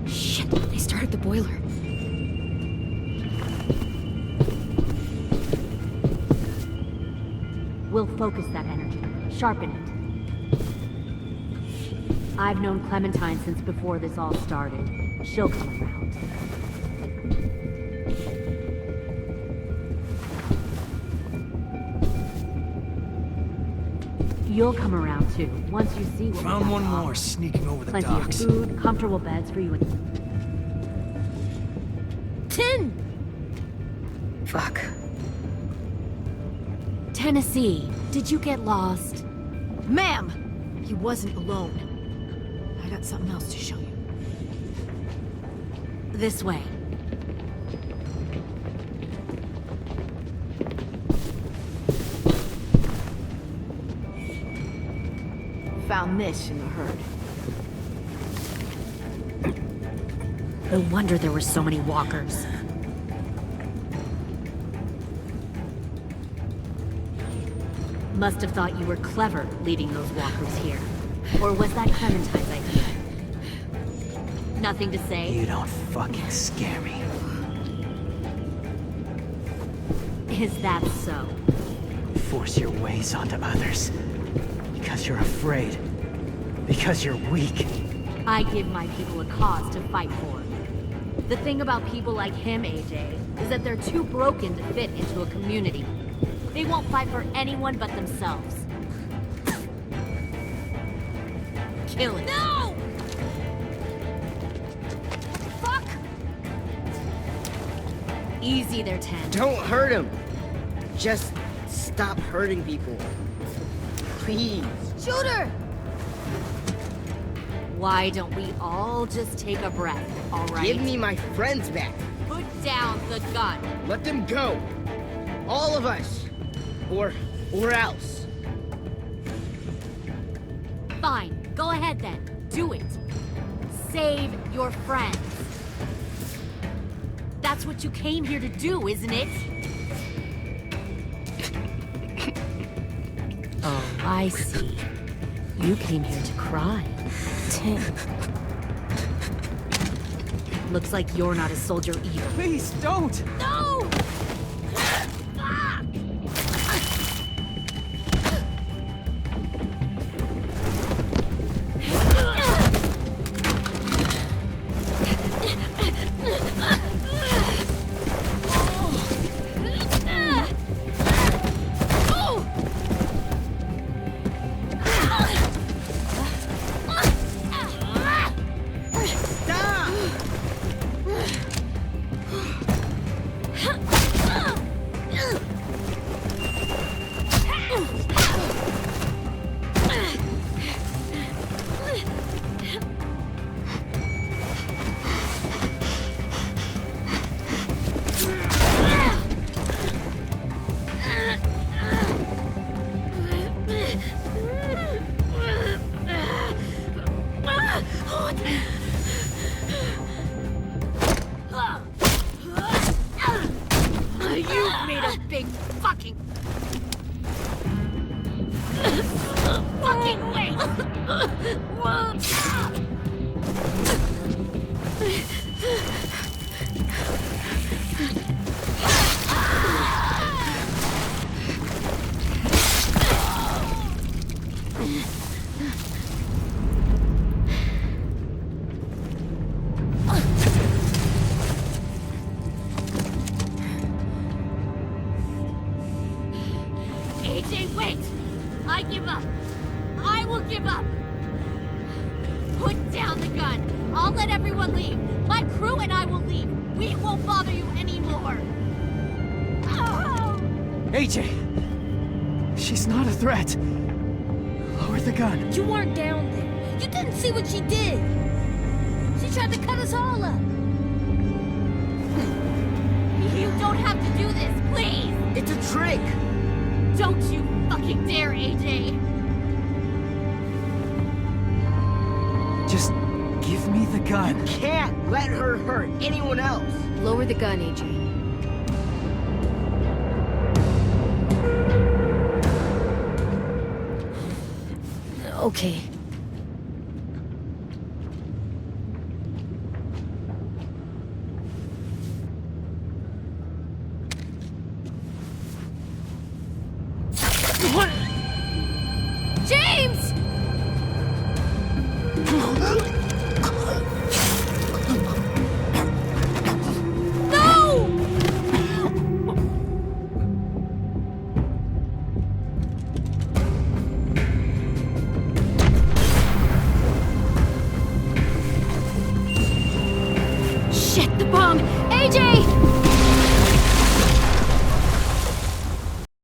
Speaker 1: Shit, they started the boiler.
Speaker 17: We'll focus that energy, sharpen it. I've known Clementine since before this all started. She'll come around. You'll come around too, once you see what
Speaker 8: Found
Speaker 17: we got
Speaker 8: one
Speaker 17: to
Speaker 8: more
Speaker 17: offer.
Speaker 8: sneaking over the
Speaker 17: Plenty
Speaker 8: docks.
Speaker 17: of food, comfortable beds for you and...
Speaker 15: Tin!
Speaker 1: Fuck.
Speaker 9: Tennessee, did you get lost?
Speaker 6: Ma'am! He wasn't alone. I got something else to show you.
Speaker 9: This way.
Speaker 6: Found this in the herd.
Speaker 9: No wonder there were so many walkers. Must have thought you were clever leading those walkers here. Or was that Clementine's idea? Nothing to say?
Speaker 8: You don't fucking scare me.
Speaker 9: Is that so?
Speaker 8: Force your ways onto others. Because you're afraid. Because you're weak.
Speaker 9: I give my people a cause to fight for. The thing about people like him, AJ, is that they're too broken to fit into a community. They won't fight for anyone but themselves. Kill it.
Speaker 15: No! Fuck!
Speaker 9: Easy there, Ten.
Speaker 10: Don't hurt him. Just stop hurting people. Please.
Speaker 15: Shoot her!
Speaker 9: Why don't we all just take a breath, all right?
Speaker 10: Give me my friends back.
Speaker 9: Put down the gun.
Speaker 10: Let them go. All of us. Or else.
Speaker 9: Fine, go ahead then. Do it. Save your friends. That's what you came here to do, isn't it? Oh, I see. You came here to cry.
Speaker 1: Tim.
Speaker 9: Looks like you're not a soldier either.
Speaker 8: Please, don't!
Speaker 15: No!
Speaker 10: Stop!
Speaker 6: leave. My crew and I will leave. We won't bother you anymore. Oh!
Speaker 8: AJ! She's not a threat. Lower the gun.
Speaker 15: You weren't down there. You didn't see what she did. She tried to cut us all up.
Speaker 6: You don't have to do this, please!
Speaker 10: It's a trick!
Speaker 6: Don't you fucking dare, AJ!
Speaker 8: Just give me the gun.
Speaker 10: You can't let her hurt anyone else!
Speaker 1: Lower the gun, AJ.
Speaker 4: Okay.